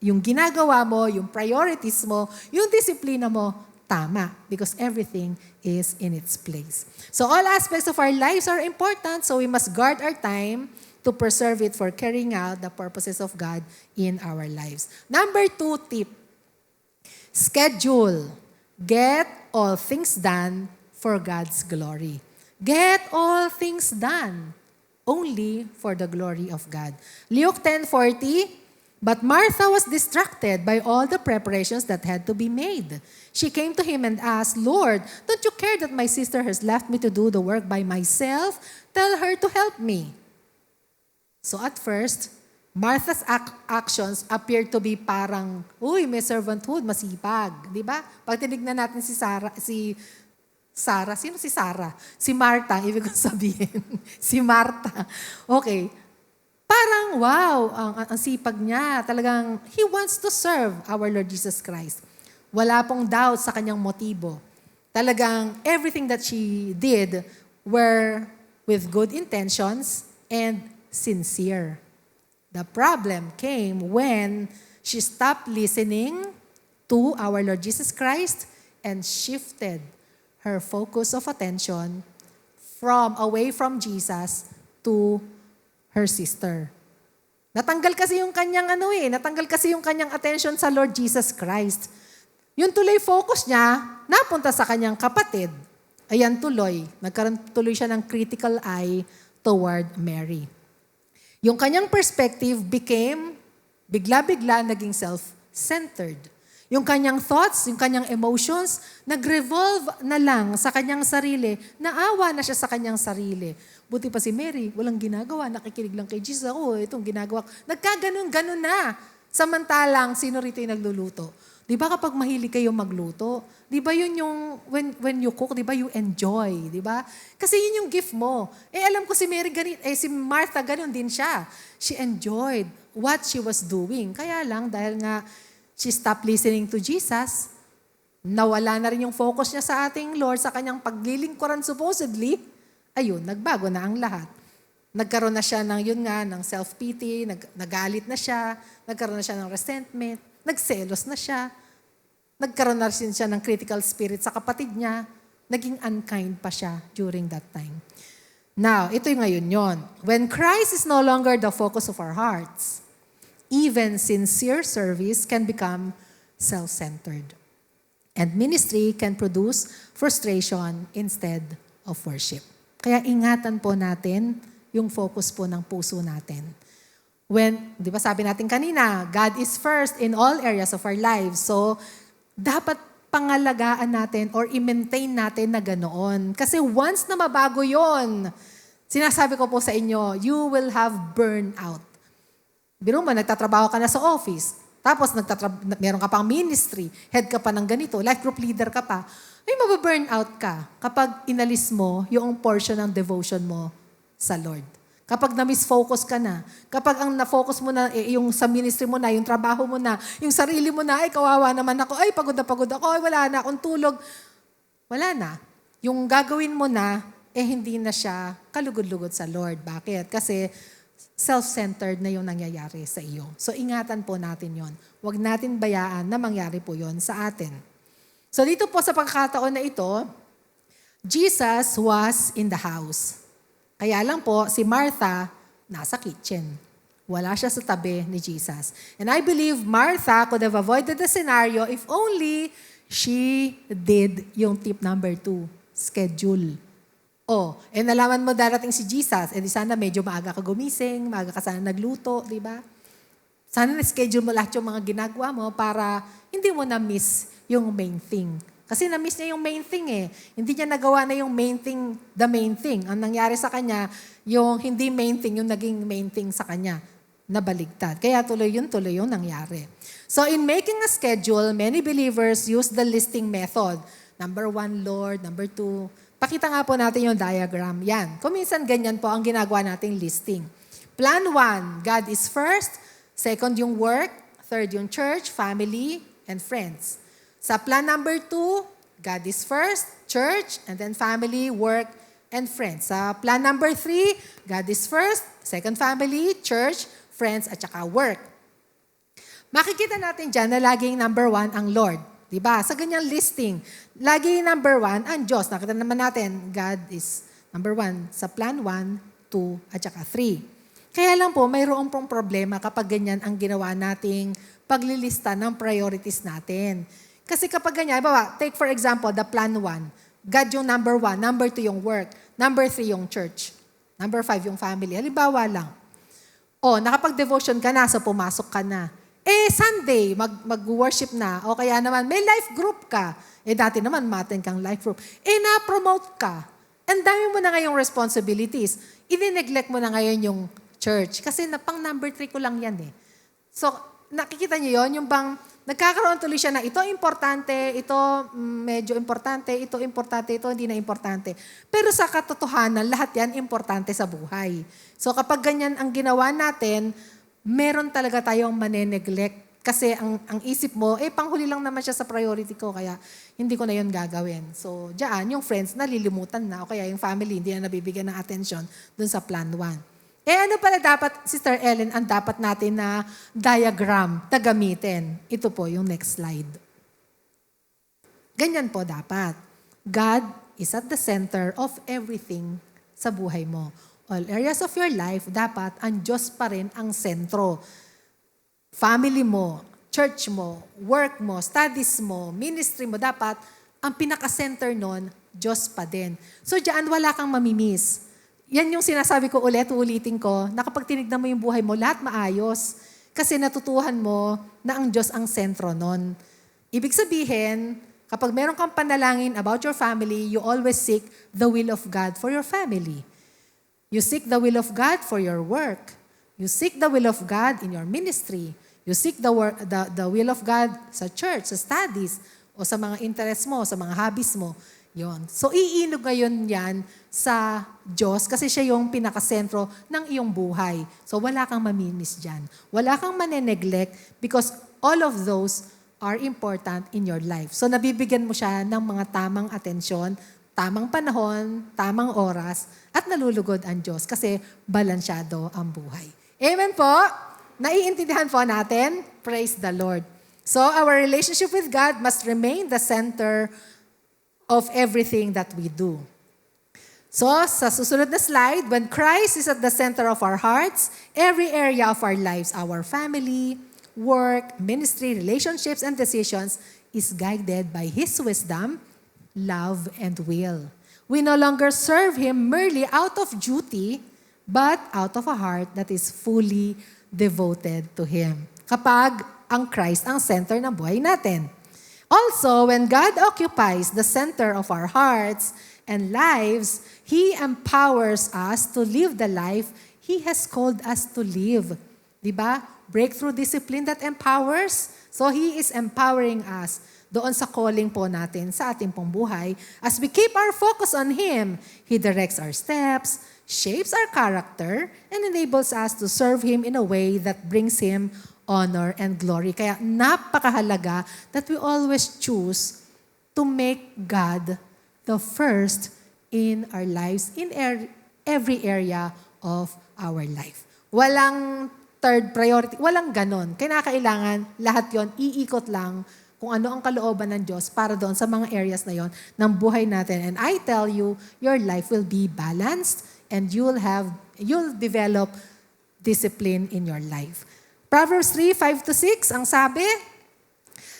A: Yung ginagawa mo, yung priorities mo, yung disiplina mo, tama. Because everything is in its place. So all aspects of our lives are important, so we must guard our time to preserve it for carrying out the purposes of God in our lives. Number 2 tip, schedule. Get all things done for God's glory. Get all things done only for the glory of God. Luke 10:40, but Martha was distracted by all the preparations that had to be made. She came to him and asked, Lord, don't you care that my sister has left me to do the work by myself? Tell her to help me. So at first, Martha's actions appeared to be parang, may servanthood, masipag. Di ba? Pag tinignan natin si Sarah, sino si Sarah? Si Martha, ibig kong sabihin. Si Martha. Okay. Parang, wow, ang sipag niya. Talagang, he wants to serve our Lord Jesus Christ. Wala pong doubt sa kanyang motibo. Talagang, everything that she did were with good intentions and sincere. The problem came when she stopped listening to our Lord Jesus Christ and shifted her focus of attention away from Jesus to her sister. Natanggal kasi yung kanyang attention sa Lord Jesus Christ. Yung tuloy focus niya, napunta sa kanyang kapatid. Ayan nagkaroon tuloy siya ng critical eye toward Mary. Yung kanyang perspective became, bigla-bigla naging self-centered. Yung kanyang thoughts, yung kanyang emotions, nag-revolve na lang sa kanyang sarili, naawa na siya sa kanyang sarili. Buti pa si Mary, walang ginagawa, nakikinig lang kay Jesus. Itong ginagawa. Nagkaganon-ganon na. Samantalang, sino rito yung nagluluto? Di ba kapag mahilig kayo magluto, di ba yun yung, when you cook, di ba you enjoy, di ba? Kasi yun yung gift mo. Alam ko si si Martha, ganon din siya. She enjoyed what she was doing. Kaya lang, dahil nga, she stopped listening to Jesus, nawala na rin yung focus niya sa ating Lord, sa kanyang paglilingkuran supposedly, ayun, nagbago na ang lahat. Nagkaroon na siya ng self-pity, nagalit na siya, nagkaroon na siya ng resentment, nagselos na siya, nagkaroon na rin siya ng critical spirit sa kapatid niya, naging unkind pa siya during that time. Now, ito yung ngayon yon. When Christ is no longer the focus of our hearts, even sincere service can become self-centered. And ministry can produce frustration instead of worship. Kaya ingatan po natin yung focus po ng puso natin. Di ba sabi natin kanina, God is first in all areas of our lives. So, dapat pangalagaan natin or i-maintain natin na ganoon. Kasi once na mabago yon, sinasabi ko po sa inyo, you will have burnout. Biro mo, nagtatrabaho ka na sa office, tapos meron ka pang ministry, head ka pa ng ganito, life group leader ka pa, ay mababurn out ka kapag inalis mo yung portion ng devotion mo sa Lord. Kapag na-misfocus ka na, kapag ang na-focus mo na, yung sa ministry mo na, yung trabaho mo na, yung sarili mo na, ay kawawa naman ako, ay pagod ako, ay wala na akong tulog. Wala na. Yung gagawin mo na, hindi na siya kalugod-lugod sa Lord. Bakit? Kasi self-centered na yung nangyayari sa iyo. So, ingatan po natin yon. Huwag natin bayaan na mangyari po yon sa atin. So, dito po sa pagkakataon na ito, Jesus was in the house. Kaya lang po, si Martha, nasa kitchen. Wala siya sa tabi ni Jesus. And I believe Martha could have avoided the scenario if only she did yung tip number 2, schedule. Nalaman mo darating si Jesus, di sana medyo maaga ka gumising, maaga ka sana nagluto, di ba? Sana na-schedule mo lahat yung mga ginagawa mo para hindi mo na-miss yung main thing. Kasi na-miss niya yung main thing eh. Hindi niya nagawa na yung main thing, the main thing. Ang nangyari sa kanya, yung hindi main thing, yung naging main thing sa kanya, nabaligtad. Kaya tuloy yung nangyari. So in making a schedule, many believers use the listing method. Number 1, Lord. Number 2, pakita nga po natin yung diagram. Yan. Kuminsan ganyan po ang ginagawa nating listing. Plan 1, God is first. Second, yung work. Third, yung church, family, and friends. Sa plan number 2, God is first, church, and then family, work, and friends. Sa plan number 3, God is first, second family, church, friends, at saka work. Makikita natin dyan na laging number 1 ang Lord. Diba? Sa ganyang listing, lagi number 1 ang Diyos. Nakita naman natin, God is number 1 sa plan 1, 2, at saka 3. Kaya lang po, mayroon pong problema kapag ganyan ang ginawa nating paglilista ng priorities natin. Kasi kapag ganyan, take for example, the plan 1. God yung number 1, number 2 yung work, number 3 yung church, number 5 yung family. Halimbawa lang, nakapag-devotion ka na, so pumasok ka na. Sunday, mag-worship na. O kaya naman, may life group ka. Dati naman, matin kang life group. Na-promote ka. Ang dami mo na ngayong responsibilities. Ini-neglect mo na ngayon yung church. Kasi pang number 3 ko lang yan . So, nakikita niyo yon yung bang nagkakaroon tuloy siya na ito importante, ito medyo importante, ito importante, ito hindi na importante. Pero sa katotohanan, lahat yan importante sa buhay. So kapag ganyan ang ginawa natin, meron talaga tayong maneneglect. Kasi ang isip mo, panghuli lang naman siya sa priority ko, kaya hindi ko na yun gagawin. So diyan, yung friends nalilimutan na, o kaya yung family hindi na nabibigyan ng attention dun sa plan 1. Ano pala dapat, Sister Ellen, ang dapat natin na diagram na gamitin? Ito po yung next slide. Ganyan po dapat. God is at the center of everything sa buhay mo. All areas of your life, dapat ang Diyos pa rin ang sentro. Family mo, church mo, work mo, studies mo, ministry mo, dapat ang pinaka-center nun, Diyos pa din. So diyan, wala kang mamimiss. Yan yung sinasabi ko uulitin ko, na kapag tinignan mo yung buhay mo, lahat maayos. Kasi natutuhan mo na ang Diyos ang sentro nun. Ibig sabihin, kapag meron kang panalangin about your family, you always seek the will of God for your family. You seek the will of God for your work. You seek the will of God in your ministry. You seek the will of God sa church, sa studies, o sa mga interests mo, sa mga hobbies mo. Yon. So, iinog ngayon yan sa Diyos kasi siya yung pinakasentro ng iyong buhay. So, wala kang mamimiss dyan. Wala kang maneneglect because all of those are important in your life. So, nabibigyan mo siya ng mga tamang atensyon, tamang panahon, tamang oras, at nalulugod ang Diyos kasi balansyado ang buhay. Amen po? Naiintindihan po natin? Praise the Lord. So, our relationship with God must remain the center of everything that we do. So, sa susunod na slide, when Christ is at the center of our hearts, every area of our lives, our family, work, ministry, relationships, and decisions is guided by His wisdom, love, and will. We no longer serve Him merely out of duty, but out of a heart that is fully devoted to Him. Kapag ang Christ ang center ng buhay natin. Also, when God occupies the center of our hearts and lives, He empowers us to live the life He has called us to live. Diba? Breakthrough discipline that empowers. So He is empowering us doon sa calling po natin sa ating pong buhay. As we keep our focus on Him, He directs our steps, shapes our character, and enables us to serve Him in a way that brings Him honor and glory. Kaya napakahalaga that we always choose to make God the first in our lives, in every area of our life. Walang third priority, walang ganon. Kailangan lahat yon iikot lang kung ano ang kalooban ng Diyos para doon sa mga areas na yon ng buhay natin. And I tell you, your life will be balanced and you'll develop discipline in your life. Proverbs 3:5-6, ang sabi,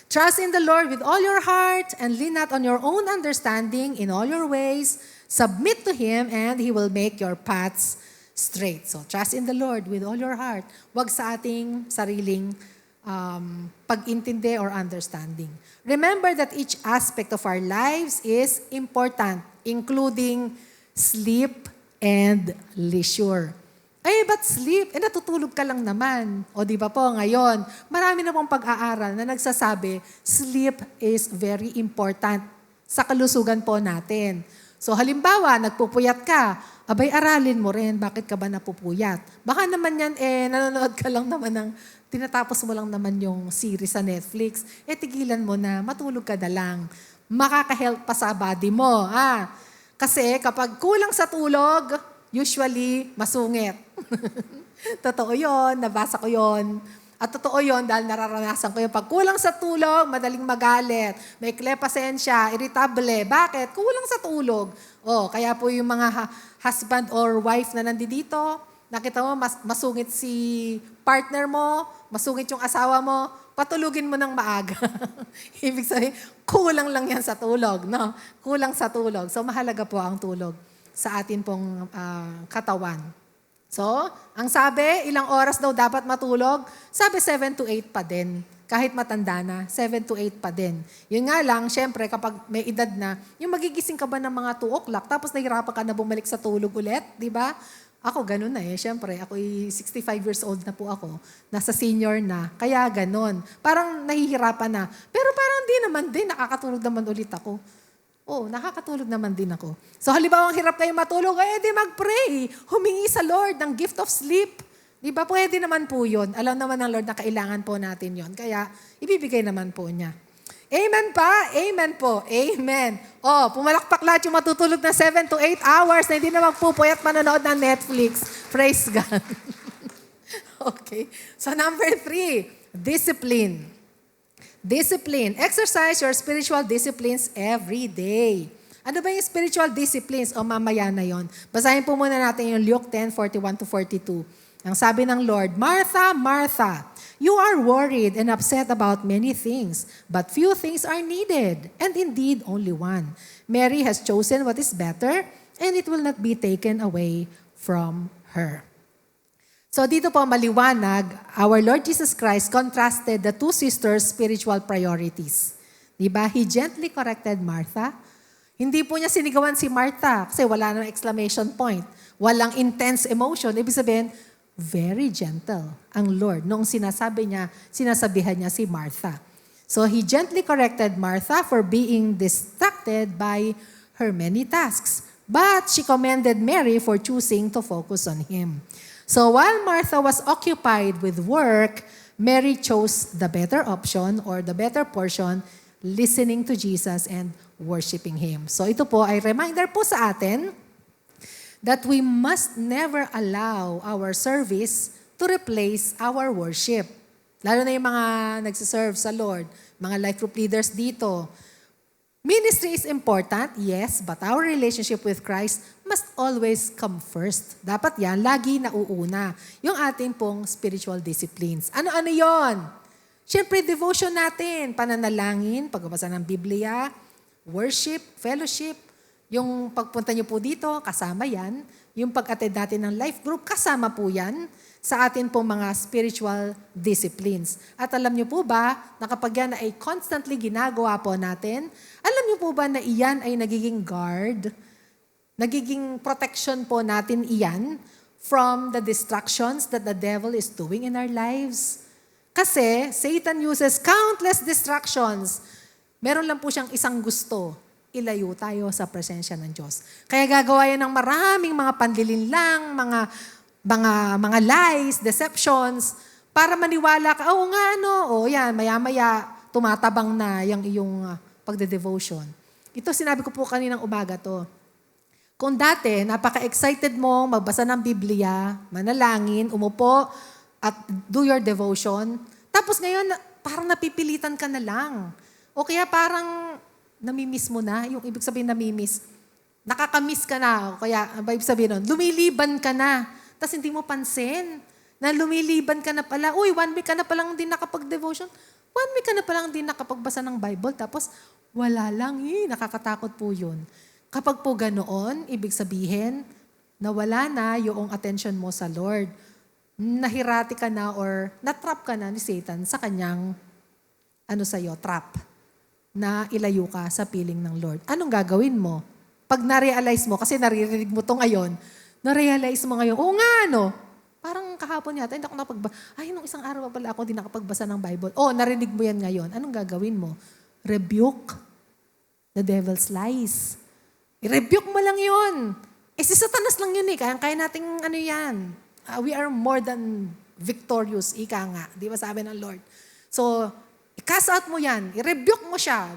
A: trust in the Lord with all your heart and lean not on your own understanding in all your ways. Submit to Him and He will make your paths straight. So, trust in the Lord with all your heart. Huwag sa ating sariling pag-intindi or understanding. Remember that each aspect of our lives is important, including sleep and leisure. But sleep, natutulog ka lang naman. O di ba po, ngayon, marami na pong pag-aaral na nagsasabi, sleep is very important sa kalusugan po natin. So halimbawa, nagpupuyat ka, aralin mo rin, bakit ka ba napupuyat? Baka naman yan, nanonood ka lang naman tinatapos mo lang naman yung series sa Netflix, tigilan mo na, matulog ka na lang. Makaka-help pa sa body mo. Kasi kapag kulang sa tulog, usually, masungit. Totoo yun, nabasa ko yun. At totoo yun dahil nararanasan ko yung pag kulang sa tulog, madaling magalit, may klepasensya, irritable. Bakit? Kulang sa tulog. Kaya po yung mga husband or wife na nandito, nakita mo, masungit si partner mo, masungit yung asawa mo, patulugin mo ng maaga. Ibig sabihin, kulang lang yan sa tulog, no? Kulang sa tulog. So, mahalaga po ang tulog sa atin pong katawan. So, ang sabi, ilang oras daw dapat matulog? Sabi, 7 to 8 pa din. Kahit matanda na, 7 to 8 pa din. Yun nga lang, syempre, kapag may edad na, yung magigising ka ba ng mga 2 o'clock, tapos nahihirapan ka na bumalik sa tulog ulit, di ba? Ako, ganun na eh. Syempre, ako 65 years old na po ako. Nasa senior na. Kaya ganun. Parang nahihirapan na. Pero parang di naman din. Nakakatulog naman ulit ako. Oh, nakakatulog naman din ako. So halimbawa, ang hirap kayo matulog, di mag-pray. Humingi sa Lord ng gift of sleep. Di ba? Pwede naman po yun. Alam naman ng Lord na kailangan po natin yun. Kaya, ibibigay naman po niya. Amen pa? Amen po. Amen. Oh, pumalakpak lahat yung matutulog na 7 to 8 hours na hindi na magpupuyat manonood ng Netflix. Praise God. Okay. So number 3, discipline. Discipline. Exercise your spiritual disciplines every day. Ano ba yung spiritual disciplines? O mamaya na yon. Basahin po muna natin yung Luke 10:41-42. Ang sabi ng Lord, Martha, Martha, you are worried and upset about many things, but few things are needed, and indeed only one. Mary has chosen what is better, and it will not be taken away from her. So dito po maliwanag, our Lord Jesus Christ contrasted the two sisters' spiritual priorities. Diba? He gently corrected Martha. Hindi po niya sinigawan si Martha kasi wala nang exclamation point. Walang intense emotion. Ibig sabihin, very gentle ang Lord nung sinasabihan niya si Martha. So he gently corrected Martha for being distracted by her many tasks. But she commended Mary for choosing to focus on him. So while Martha was occupied with work, Mary chose the better option or the better portion, listening to Jesus and worshiping Him. So ito po ay reminder po sa atin that we must never allow our service to replace our worship. Lalo na yung mga nagsiserve sa Lord, mga life group leaders dito. Ministry is important, yes, but our relationship with Christ must always come first. Dapat yan, lagi nauuna. Yung ating pong spiritual disciplines. Ano-ano yon? Siyempre, devotion natin, pananalangin, pagbabasa ng Biblia, worship, fellowship. Yung pagpunta niyo po dito, kasama yan. Yung pag-attend natin ng life group, kasama po yan sa atin pong mga spiritual disciplines. At alam niyo po ba, na kapag yan ay constantly ginagawa po natin, alam niyo po ba na iyan ay nagiging guard, nagiging protection po natin iyan from the distractions that the devil is doing in our lives? Kasi Satan uses countless distractions. Meron lang po siyang isang gusto, ilayo tayo sa presensya ng Diyos. Kaya gagawa yan ng maraming mga panlilinlang, mga lies, deceptions, para maniwala ka, yan, maya-maya, tumatabang na yung iyong pagde-devotion. Ito, sinabi ko po kaninang umaga to. Kung dati, napaka-excited mo magbasa ng Biblia, manalangin, umupo, at do your devotion, tapos ngayon, parang napipilitan ka na lang. O kaya parang namimiss mo na, yung ibig sabihin namimiss, nakakamiss ka na, o kaya, ibig sabihin nun, lumiliban ka na, tapos hindi mo pansin, na lumiliban ka na pala, 1 week ka na palang din nakapag-devotion, 1 week ka na palang din nakapagbasa ng Bible, tapos wala lang, nakakatakot po yun. Kapag po ganoon, ibig sabihin, nawala na yung attention mo sa Lord. Nahirati ka na or natrap ka na ni Satan sa kanyang, trap, na ilayo ka sa piling ng Lord. Anong gagawin mo? Pag na-realize mo, kasi naririnig mo to ngayon, na-realize mo ngayon, parang kahapon yata, hindi ako nung isang araw pa pala ako di nakapagbasa ng Bible. Narinig mo yan ngayon. Anong gagawin mo? Rebuke the devil's lies. I-rebuke mo lang yun. Si Satanas lang yun kaya nating yan. We are more than victorious, ika nga. Di ba sabi ng Lord? So, i-cast out mo yan. I-rebuke mo siya.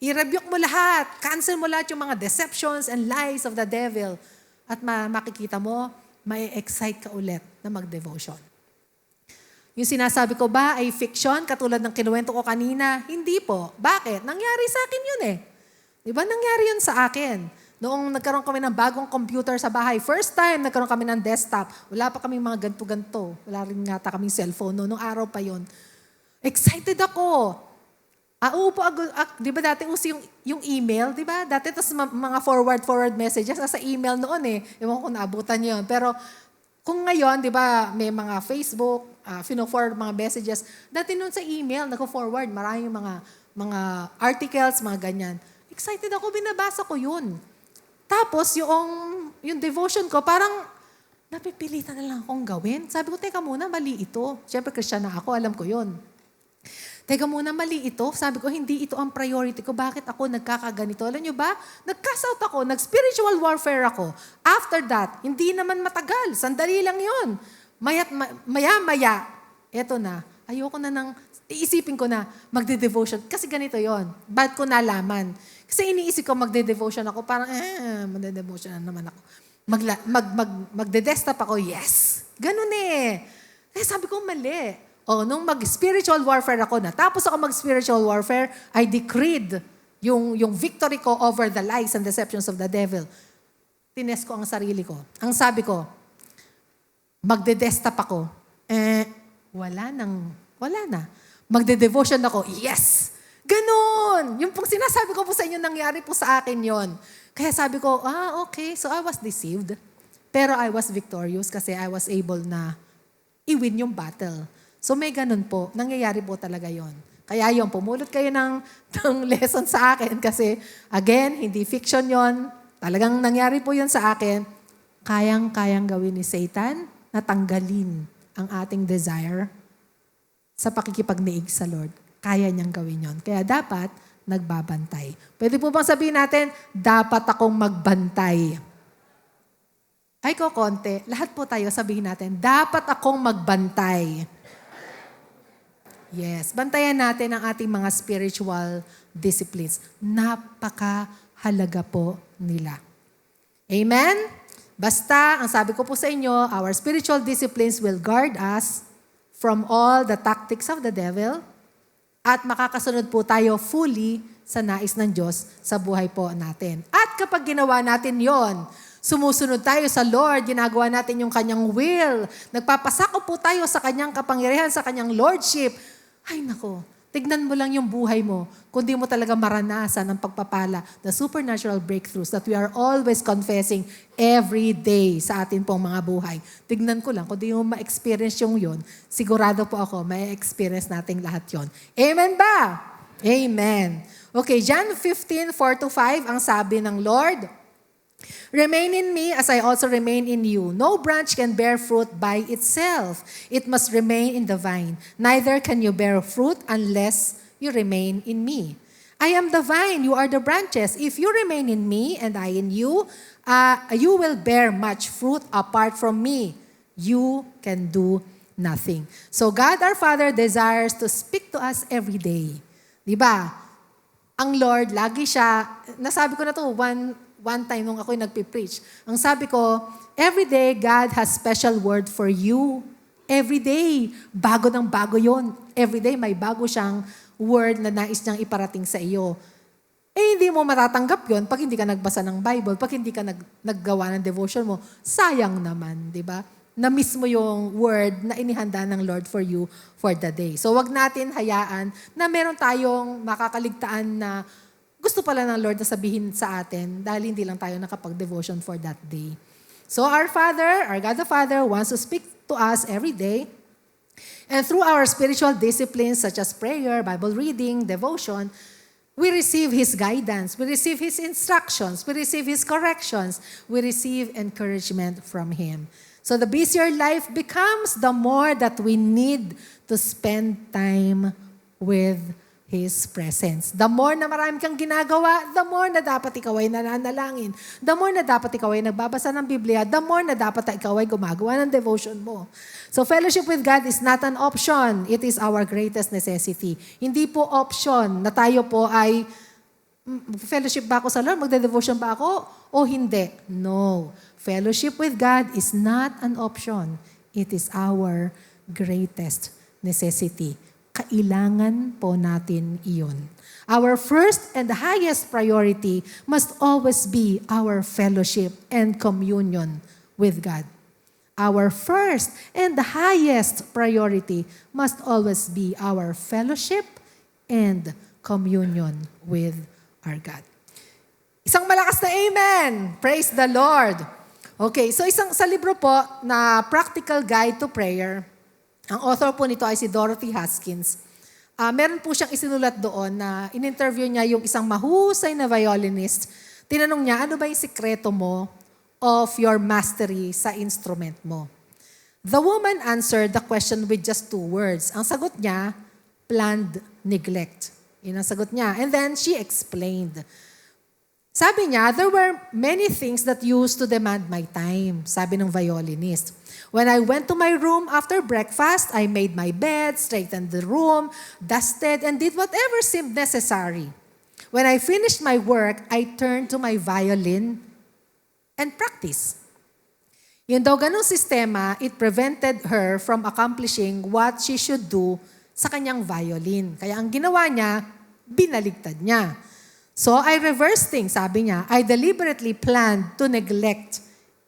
A: I-rebuke mo lahat. Cancel mo lahat yung mga deceptions and lies of the devil. At makikita mo, may-excite ka ulit na mag-devotion. Yung sinasabi ko ba ay fiction, katulad ng kinuwento ko kanina? Hindi po. Bakit? Nangyari sa akin yun Di ba? Nangyari yun sa akin. Noong nagkaroon kami ng bagong computer sa bahay, first time nagkaroon kami ng desktop, wala pa kami mga ganto-ganto. Wala rin nga kaming cellphone noong araw pa yon. Excited ako. Di ba dati uso yung email, di ba? Dati tas mga forward messages sa email noon eh. Ewan ko kung naabutan niyo yun. Pero kung ngayon, di ba, may mga Facebook, fino-forward mga messages. Dati noon sa email, nag-forward, maraming mga articles, mga ganyan. Excited ako, binabasa ko yun. Tapos yung devotion ko, parang napipilitan na lang akong gawin. Sabi ko, teka muna, mali ito. Siyempre, Christian na ako, alam ko yun. Teka muna, mali ito. Sabi ko, hindi ito ang priority ko. Bakit ako nagkakaganito? Alam nyo ba? Nag-cast out ako, nag-spiritual warfare ako. After that, hindi naman matagal. Sandali lang yun. Maya, eto na. Ayoko na iisipin ko na magde-devotion. Kasi ganito yon. Ba't ko nalaman? Kasi iniisip ko magde-devotion ako. Parang, magde-devotion na naman ako. Magde-desktop ako, yes. Ganun eh. Sabi ko, mali. Nung mag-spiritual warfare ako, natapos ako mag-spiritual warfare, I decreed yung victory ko over the lies and deceptions of the devil. Tines ko ang sarili ko. Ang sabi ko, magde-desktop ako. Wala na. Magde-devotion ako, yes. Ganon. Yung pong sinasabi ko po sa inyo, nangyari po sa akin yon. Kaya sabi ko, okay, so I was deceived. Pero I was victorious kasi I was able na i-win yung battle. So may ganun po. Nangyayari po talaga yon. Kaya yung pumulot kayo ng lesson sa akin kasi, again, hindi fiction yon. Talagang nangyari po yon sa akin. Kayang-kayang gawin ni Satan na tanggalin ang ating desire sa pakikipagniig sa Lord. Kaya niyang gawin yon. Kaya dapat nagbabantay. Pwede po bang sabihin natin, dapat akong magbantay? Ay ko konti. Lahat po tayo sabihin natin, dapat akong magbantay. Yes. Bantayan natin ang ating mga spiritual disciplines. Napakahalaga po nila. Amen? Basta, ang sabi ko po sa inyo, our spiritual disciplines will guard us from all the tactics of the devil at makakasunod po tayo fully sa nais ng Diyos sa buhay po natin. At kapag ginawa natin yon, sumusunod tayo sa Lord, ginagawa natin yung kanyang will, nagpapasako po tayo sa kanyang kapangyarihan, sa kanyang lordship. Ay nako, tignan mo lang yung buhay mo kung di mo talaga maranasan ang pagpapala, the supernatural breakthroughs that we are always confessing every day sa atin pong mga buhay. Tignan ko lang, kung di mo ma-experience yung yun, sigurado po ako, ma-experience natin lahat yon. Amen ba? Amen. Okay, John 15:4-5, ang sabi ng Lord, remain in me as I also remain in you. No branch can bear fruit by itself. It must remain in the vine. Neither can you bear fruit unless you remain in me. I am the vine, you are the branches. If you remain in me and I in you, you will bear much fruit. Apart from me, you can do nothing. So God our Father desires to speak to us every day. Diba? Ang Lord, lagi siya, nasabi ko na to, one time nung ako'y nagpipreach. Ang sabi ko, every day, God has special word for you. Every day. Bago ng bago yon. Every day, may bago siyang word na nais niyang iparating sa iyo. Hindi mo matatanggap yon pag hindi ka nagbasa ng Bible, pag hindi ka naggawa ng devotion mo. Sayang naman, di ba? Na-miss mo yung word na inihanda ng Lord for you for the day. So, wag natin hayaan na meron tayong makakaligtaan na gusto pala ng Lord na sabihin sa atin dahil hindi lang tayo nakapag-devotion for that day. So our Father, our God the Father, wants to speak to us every day. And through our spiritual disciplines such as prayer, Bible reading, devotion, we receive His guidance, we receive His instructions, we receive His corrections, we receive encouragement from Him. So the busier life becomes, the more that we need to spend time with His presence. The more na marami kang ginagawa, the more na dapat ikaw ay nananalangin. The more na dapat ikaw ay nagbabasa ng Biblia, the more na dapat ikaw ay gumagawa ng devotion mo. So fellowship with God is not an option. It is our greatest necessity. Hindi po option na tayo po ay, fellowship ba ako sa Lord? Magde-devotion ba ako? O hindi? No. Fellowship with God is not an option. It is our greatest necessity. kailangan po natin iyon. Our first and highest priority must always be our fellowship and communion with God. Our first and the highest priority must always be our fellowship and communion with our God. Isang malakas na amen! Praise the Lord! Okay, so sa libro po na Practical Guide to Prayer, ang author po nito ay si Dorothy Haskins. Meron po siyang isinulat doon na in-interview niya yung isang mahusay na violinist. Tinanong niya, ano ba yung sikreto mo of your mastery sa instrument mo? The woman answered the question with just 2 words. Ang sagot niya, planned neglect. Yun ang sagot niya. And then she explained. Sabi niya, there were many things that used to demand my time, sabi ng violinist. When I went to my room after breakfast, I made my bed, straightened the room, dusted, and did whatever seemed necessary. When I finished my work, I turned to my violin and practiced. Yun daw ganong sistema, it prevented her from accomplishing what she should do sa kanyang violin. Kaya ang ginawa niya, binaligtad niya. So I reversed things, sabi niya. I deliberately planned to neglect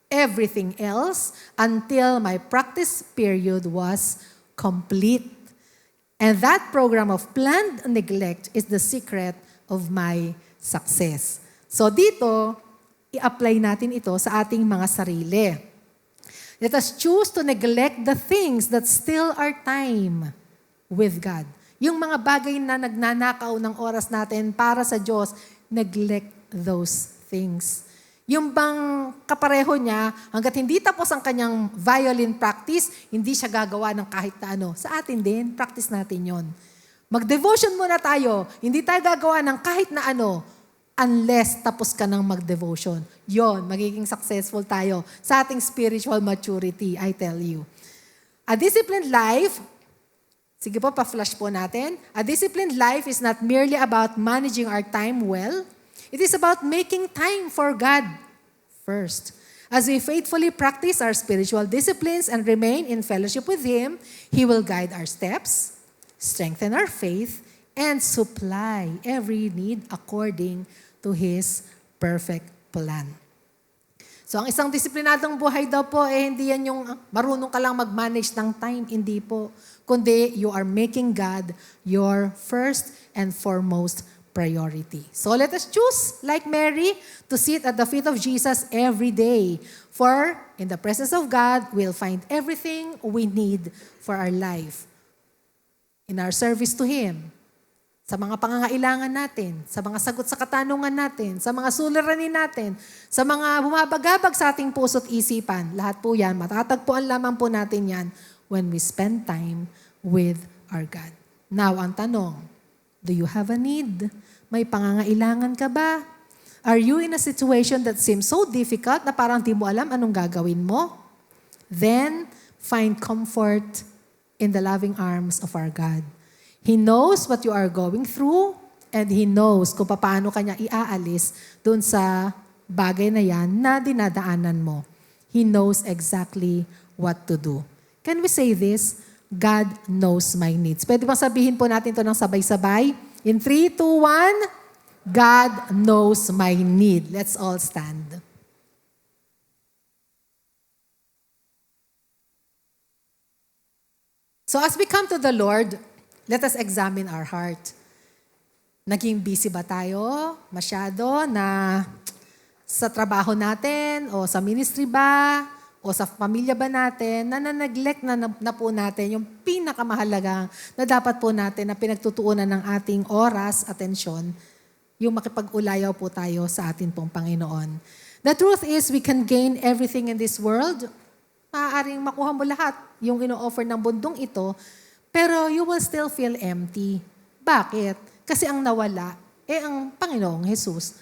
A: everything else until my practice period was complete. And that program of planned neglect is the secret of my success. So dito, i-apply natin ito sa ating mga sarili. Let us choose to neglect the things that steal our time with God. Yung mga bagay na nagnanakaw ng oras natin para sa Diyos, neglect those things. Yung bang kapareho niya, hanggat hindi tapos ang kanyang violin practice, hindi siya gagawa ng kahit na ano. Sa atin din, practice natin yon. Mag-devotion muna tayo. Hindi tayo gagawa ng kahit na ano unless tapos ka ng mag-devotion. Yon, magiging successful tayo sa ating spiritual maturity, I tell you. A disciplined life, sige po, pa-flash po natin. A disciplined life is not merely about managing our time well. It is about making time for God first. As we faithfully practice our spiritual disciplines and remain in fellowship with Him, He will guide our steps, strengthen our faith, and supply every need according to His perfect plan. So ang isang disiplinadong buhay daw po, hindi yan yung marunong ka lang mag-manage ng time. Hindi po. Kundi you are making God your first and foremost priority. So let us choose, like Mary, to sit at the feet of Jesus every day. For in the presence of God, we'll find everything we need for our life. In our service to Him, sa mga pangangailangan natin, sa mga sagot sa katanungan natin, sa mga suliranin natin, sa mga bumabagabag sa ating puso't isipan, lahat po yan, matatagpuan lamang po natin yan when we spend time with our God. Now, ang tanong, do you have a need? May pangangailangan ka ba? Are you in a situation that seems so difficult na parang di mo alam anong gagawin mo? Then, find comfort in the loving arms of our God. He knows what you are going through and He knows kung paano kanya iaalis dun sa bagay na yan na dinadaanan mo. He knows exactly what to do. Can we say this? God knows my needs. Pwede bang sabihin po natin ito ng sabay-sabay? In 3, 2, 1, God knows my need. Let's all stand. So as we come to the Lord, let us examine our heart. Naging busy ba tayo masyado na sa trabaho natin o sa ministry ba o sa pamilya ba natin na neglect na po natin yung pinakamahalaga na dapat po natin na pinagtutuunan ng ating oras, atensyon, yung makipag-ulayaw po tayo sa atin pong Panginoon. The truth is, we can gain everything in this world. Maaaring makuha mo lahat yung ino-offer ng bundong ito, pero you will still feel empty. Bakit? Kasi ang nawala, ang Panginoong Jesus.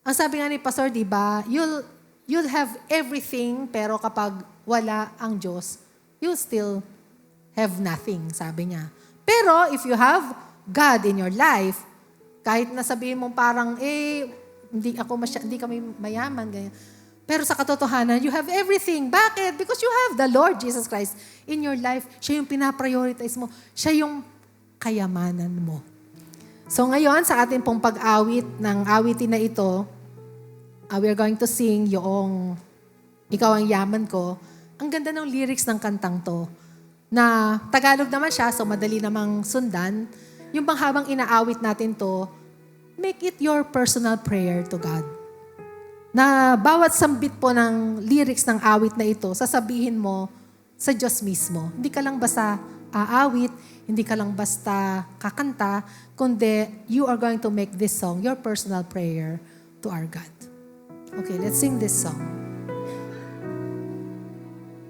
A: Ang sabi nga ni Pastor, di ba, you'll have everything, pero kapag wala ang Diyos, you'll still have nothing, sabi niya. Pero if you have God in your life, kahit nasabihin mong parang, hindi kami mayaman, ganyan. Pero sa katotohanan, you have everything. Bakit? Because you have the Lord Jesus Christ in your life. Siya yung pinaprioritize mo. Siya yung kayamanan mo. So ngayon, sa ating pong pag-awit ng awitin na ito, we are going to sing yung Ikaw ang Yaman Ko. Ang ganda ng lyrics ng kantang to. Na Tagalog naman siya, so madali namang sundan. Yung bang habang inaawit natin to, make it your personal prayer to God. Na bawat sambit po ng lyrics ng awit na ito, sasabihin mo sa Diyos mismo. Hindi ka lang basta aawit, hindi ka lang basta kakanta, kundi you are going to make this song your personal prayer to our God. Okay, let's sing this song.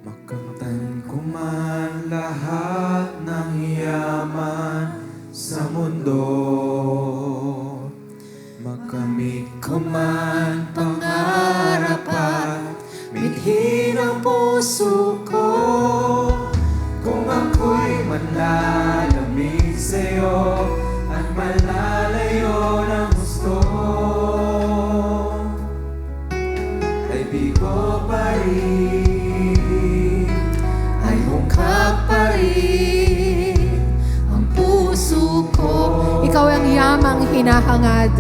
B: Makamtan ko man lahat ng yaman sa mundo, makamit ko man pangarap at mithin ang puso ko. Kung ako'y manlalamig sa'yo at malalayo ng gusto, ay bigo pa rin, ay hungkag pa rin ang puso ko.
A: Ikaw ang yamang hinahangad.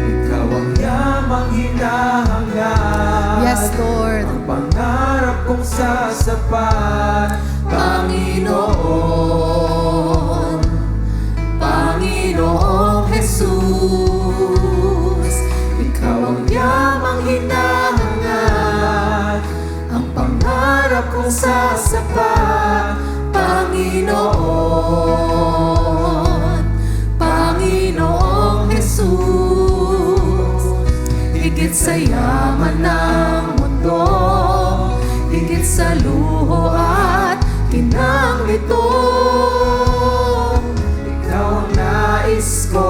B: Ikaw ang yamang hinahangad.
A: Yes, Lord.
B: Ang pangarap kong sasapat, Panginoon, Panginoong Jesus. Ikaw ang yamang hinahangad, ang pangarap kong sasapat, Panginoon, Panginoong Jesus. Higit sa yaman ng mundo, higit sa luho at kinang ito, ikaw ang nais ko,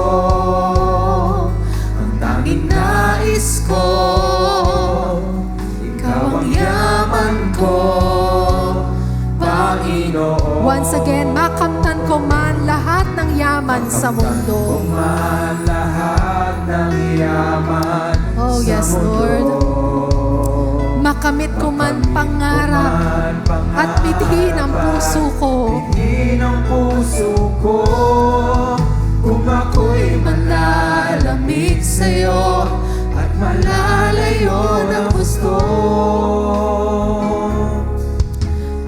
B: ang tanging nais ko. Ikaw ang yaman ko, Panginoon.
A: Once again, makamtan ko man lahat ng yaman sa mundo.
B: Makamtan ko man lahat ng yaman
A: Oh,
B: sa
A: yes,
B: mundo.
A: Lord. Makamit ko man pangarap at bithin ang puso ko.
B: Bithin ang puso ko. Kung ako'y manlalamig sa'yo at malalayo ng gusto,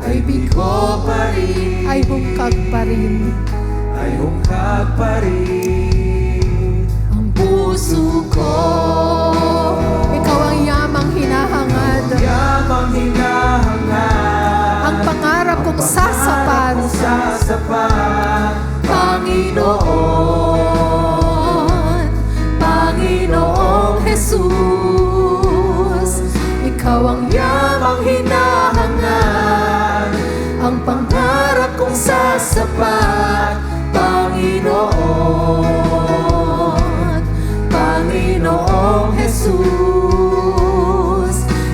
B: ay bigo pa rin,
A: Ay hungkag pa rin
B: ay hungkag pa rin
A: ang puso ko. Ikaw ang yamang hinahangad.
B: yamang hinahangad.
A: Ang pangarap kong sasapat,
B: Panginoon,
A: Panginoong Jesus. Ikaw ang yamang hinahangad,
B: ang pangarap kong sasapat, Panginoon, Panginoong Jesus.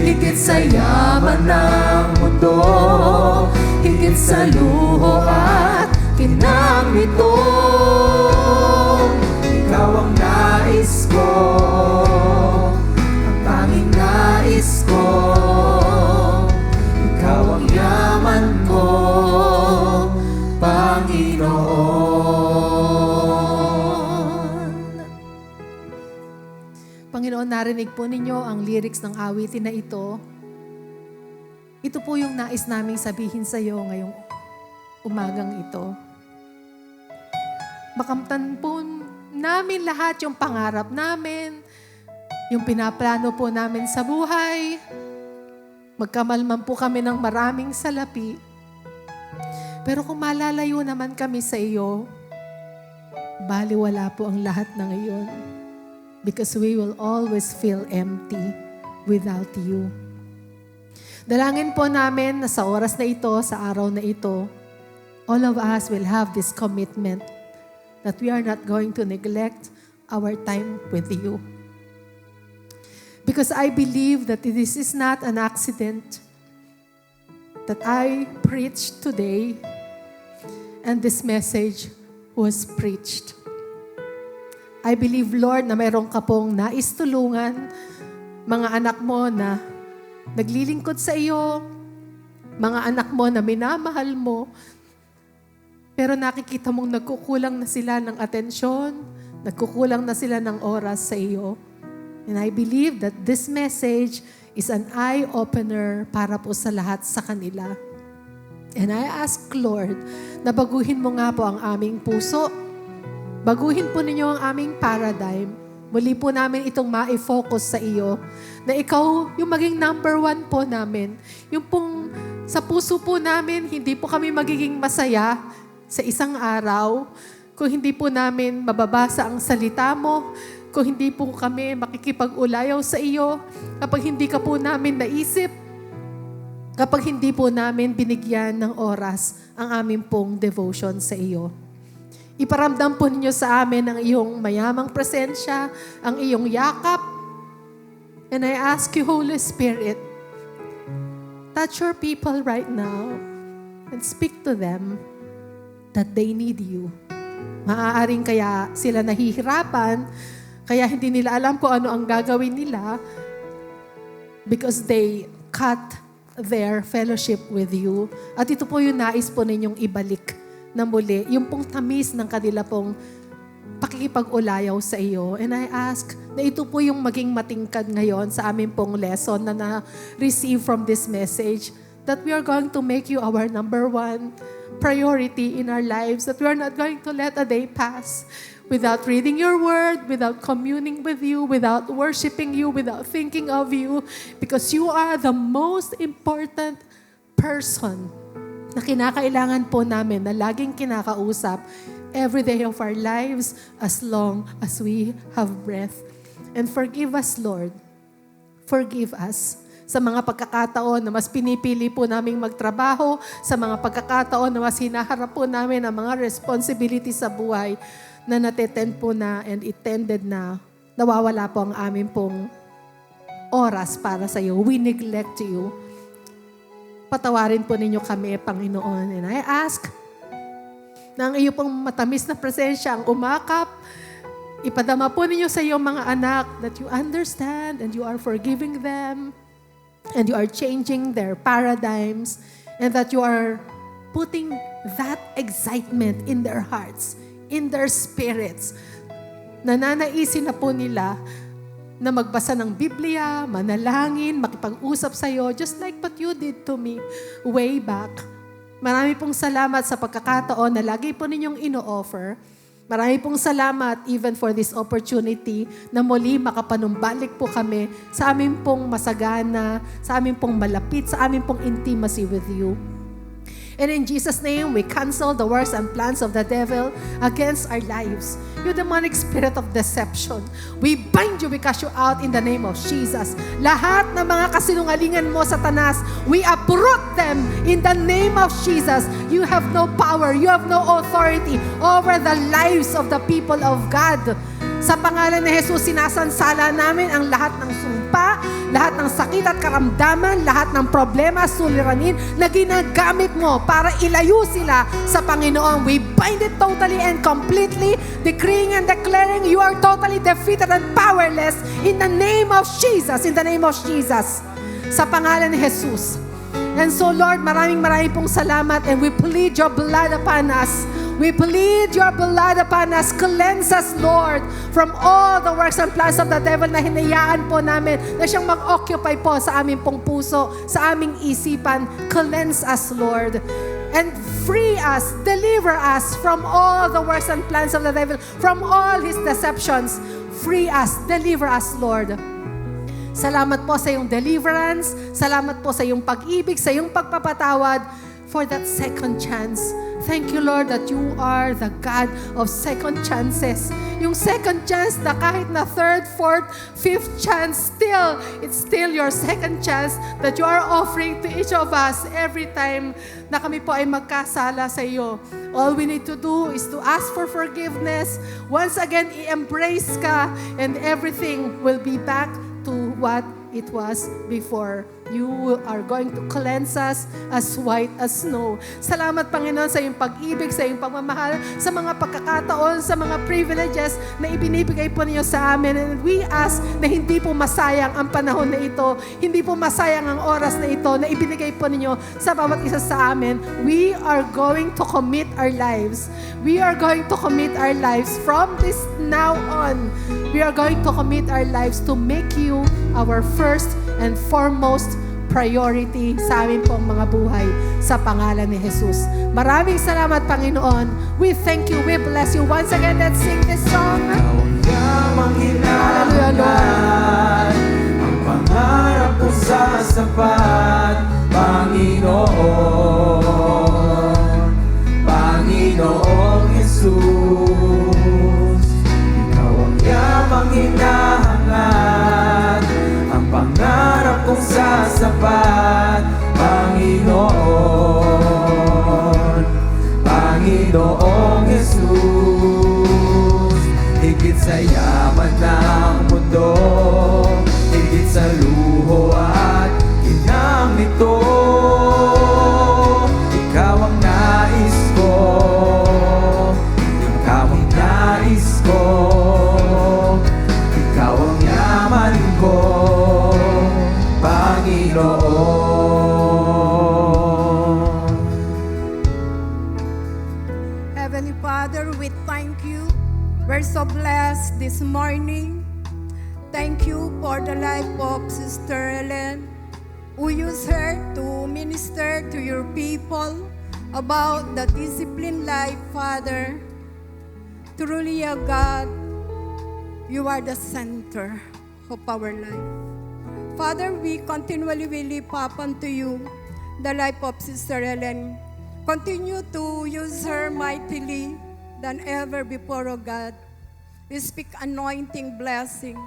B: Higit sa yaman ng mundo, higit sa luho at kinang nito, ikaw ang nais ko, ang tanging nais ko. Ikaw ang yaman ko, Panginoon.
A: Panginoon, narinig po ninyo ang lyrics ng awitin na ito. Ito po yung nais naming sabihin sa iyo ngayong umagang ito. Makamtan po namin lahat yung pangarap namin, yung pinaplano po namin sa buhay. Magkamalman po kami ng maraming salapi. Pero kung malalayo naman kami sa iyo, baliwala po ang lahat ng iyon. Because we will always feel empty without you. Dalangin po namin na sa oras na ito, sa araw na ito, all of us will have this commitment that we are not going to neglect our time with you. Because I believe that this is not an accident that I preached today and this message was preached. I believe, Lord, na mayroon ka pong nais tulungan mga anak mo na naglilingkod sa iyo, mga anak mo na minamahal mo,
C: Pero nakikita mong nagkukulang na sila ng atensyon, nagkukulang na sila ng oras sa iyo. And I believe that this message is an eye-opener para po sa lahat sa kanila. And I ask, Lord, na baguhin mo nga po ang aming puso. Baguhin po ninyo ang aming paradigm. Muli po namin itong ma-focus sa iyo. Na ikaw yung maging number one po namin. Yung pong sa puso po namin, hindi po kami magiging masaya sa isang araw kung hindi po namin mababasa ang salita mo, kung hindi po kami makikipag-ulayaw sa iyo, kapag hindi ka po namin naisip, kapag hindi po namin binigyan ng oras ang aming pong devotion sa iyo. Iparamdam po ninyo sa amin ang iyong mayamang presensya, ang iyong yakap. And I ask you, Holy Spirit, touch your people right now and speak to them that they need you. Maaaring kaya sila nahihirapan, kaya hindi nila alam kung ano ang gagawin nila because they cut their fellowship with you. At ito po yung nais po ninyong ibalik na muli, yung pong tamis ng kanila pong pakikipag-ulayaw sa iyo. And I ask na ito po yung maging matingkad ngayon sa aming pong lesson na na-receive from this message, that we are going to make you our number one priority in our lives, that we are not going to let a day pass without reading your word, without communing with you, without worshiping you, without thinking of you, because you are the most important person na kinakailangan po namin, na laging kinakausap every day of our lives as long as we have breath. And forgive us, Lord. Forgive us sa mga pagkakataon na mas pinipili po naming magtrabaho, sa mga pagkakataon na mas hinaharap po namin ang mga responsibilities sa buhay na natetend po na and intended na nawawala po ang amin pong oras para sa iyo. We neglect you. Patawarin po ninyo kami, Panginoon. And I ask na ang iyo pong matamis na presensya ang umakap, ipadama po ninyo sa iyong mga anak that you understand and you are forgiving them, and you are changing their paradigms, and that you are putting that excitement in their hearts, in their spirits. Nananaisin na po nila na magbasa ng Biblia, manalangin, makipag-usap sa iyo, just like what you did to me way back. Marami pong salamat sa pagkakataon na lagi po ninyong ino-offer. Marami pong salamat even for this opportunity na muli makapanumbalik po kami sa aming pong masagana, sa aming pong malapit, sa aming pong intimacy with you. And in Jesus' name, we cancel the works and plans of the devil against our lives. You demonic spirit of deception, we bind you, we cast you out in the name of Jesus. Lahat ng mga kasinungalingan mo, Satanas, we uproot them in the name of Jesus. You have no power, you have no authority over the lives of the people of God. Sa pangalan ni Jesus, sinasansala namin ang lahat ng sumpa, lahat ng sakit at karamdaman, lahat ng problema, suliranin na ginagamit mo para ilayo sila sa Panginoon. We bind it totally and completely, decreeing and declaring you are totally defeated and powerless in the name of Jesus, in the name of Jesus. Sa pangalan ni Jesus. And so Lord, maraming pong salamat, and we plead your blood upon us. We plead your blood upon us. Cleanse us, Lord, from all the works and plans of the devil na hinayaan po namin na siyang mag-occupy po sa aming pong puso, sa aming isipan. Cleanse us, Lord. And free us, deliver us from all the works and plans of the devil, from all his deceptions. Free us, deliver us, Lord. Salamat po sa iyong deliverance. Salamat po sa iyong pag-ibig, sa iyong pagpapatawad for that second chance. Thank you, Lord, that you are the God of second chances. Yung second chance na kahit na third, fourth, fifth chance, it's still your second chance that you are offering to each of us every time na kami po ay magkasala sa iyo. All we need to do is to ask for forgiveness. Once again, i-embrace ka, and everything will be back to what it was before You are going to cleanse us as white as snow. Salamat, Panginoon, sa iyong pag-ibig, sa iyong pagmamahal, sa mga pagkakataon, sa mga privileges na ibinibigay po ninyo sa amin. And we ask na hindi po masayang ang panahon na ito, hindi po masayang ang oras na ito na ibinigay po ninyo sa bawat isa sa amin. We are going to commit our lives. We are going to commit our lives from this now on. We are going to commit our lives to make you our first and foremost priority sa amin pong mga buhay sa pangalan ni Jesus. Maraming salamat, Panginoon. We thank you. We bless you. Once again, let's sing this song. Hallelujah, Lord.
B: Ang pangarap ko sasapat, Panginoon, Panginoong Jesus. Ikaw ang yamang hinahangad, ang pangarap kong sasapat, Panginoon, Panginoong Jesus. Higit sa yaman ng mundo, higit sa luho at ginang nito, ikaw ang nais ko, ikaw ang nais ko, ikaw ang yaman ko, Panginoon.
D: Heavenly Father, we thank you. We're so blessed this morning. Thank you for the life of Sister Helen, who used her to minister to your people about the disciplined life, Father. Truly, O God, you are the center of our life. Father, we continually will lift up unto you the life of Sister Helen. Continue to use her mightily than ever before, O God. We speak anointing blessing.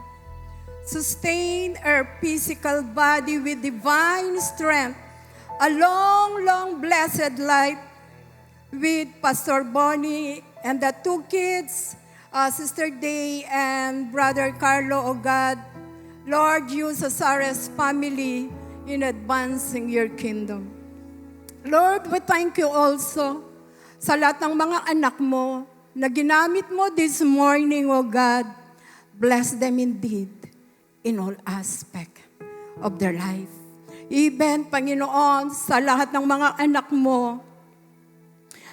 D: Sustain her physical body with divine strength. A long, long blessed life with Pastor Bonnie and the two kids, Sister Day and Brother Carlo, O God. Lord, use Asares family in advancing your kingdom. Lord, we thank you also sa lahat ng mga anak mo na ginamit mo this morning, O God. Bless them indeed in all aspect of their life. Even, Panginoon, sa lahat ng mga anak mo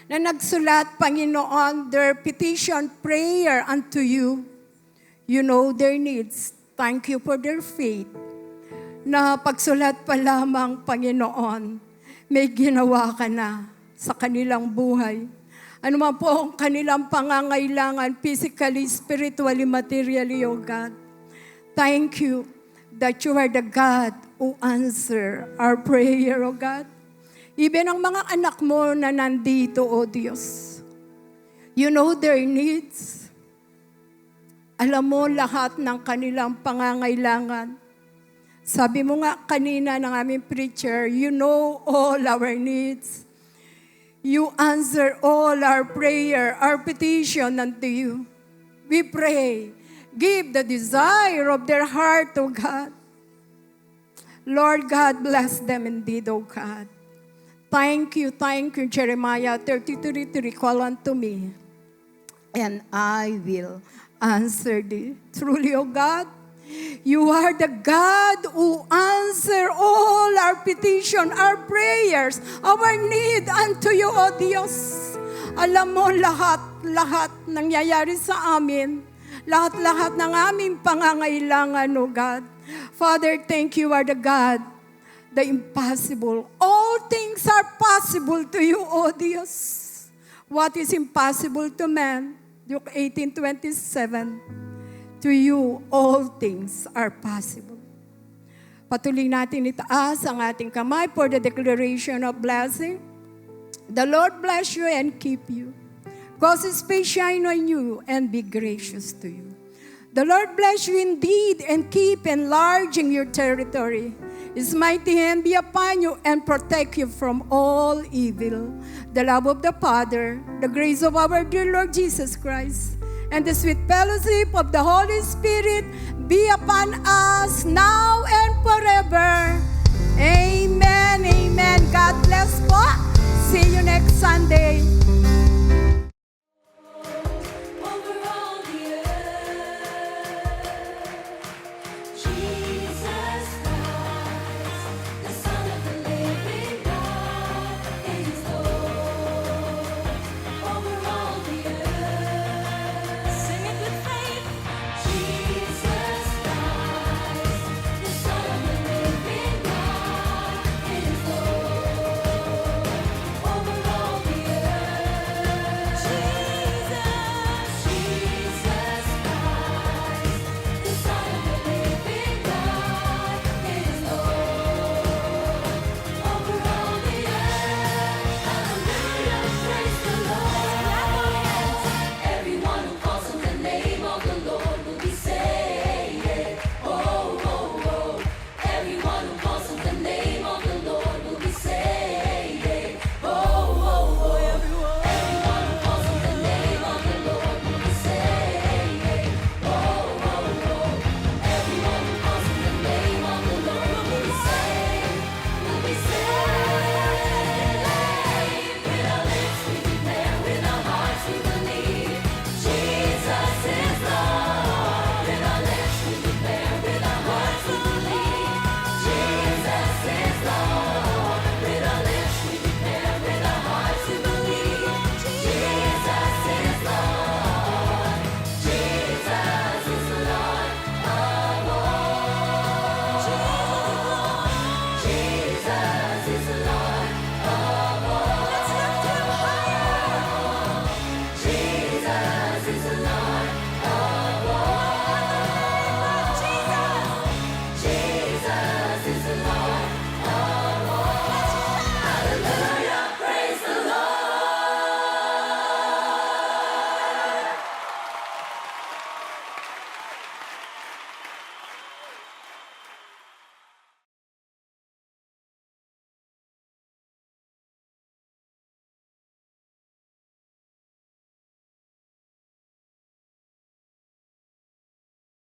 D: na nagsulat, Panginoon, their petition, prayer unto you. You know their needs. Thank you for their faith. Na pagsulat pa lamang, Panginoon, may ginawa ka na sa kanilang buhay. Ano man po ang kanilang pangangailangan, physically, spiritually, materially, O God. Thank you that you are the God who answer our prayer, O God. Even ang mga anak mo na nandito, O Diyos. You know their needs. Alam mo lahat ng kanilang pangangailangan. Sabi mo nga kanina ng aming preacher, you know all our needs. You answer all our prayer, our petition unto you. We pray, give the desire of their heart, O God. Lord God, bless them indeed, O God. Thank you, Jeremiah 33:3, call unto me, and I will answer thee. Truly, O God, you are the God who answer all our petition, our prayers, our need unto you, O Diyos. Alam mo lahat nangyayari sa amin, lahat ng aming pangangailangan, O God. Father, thank you are the God, the impossible. All things are possible to you, O Diyos. What is impossible to man? Luke 18:27. To you, all things are possible. Patuloy natin itaas ang ating kamay for the declaration of blessing. The Lord bless you and keep you. Cause His face shine on you and be gracious to you. The Lord bless you indeed and keep enlarging your territory. His mighty hand be upon you and protect you from all evil. The love of the Father, the grace of our dear Lord Jesus Christ, and the sweet fellowship of the Holy Spirit be upon us now and forever. Amen, amen. God bless po. See you next Sunday.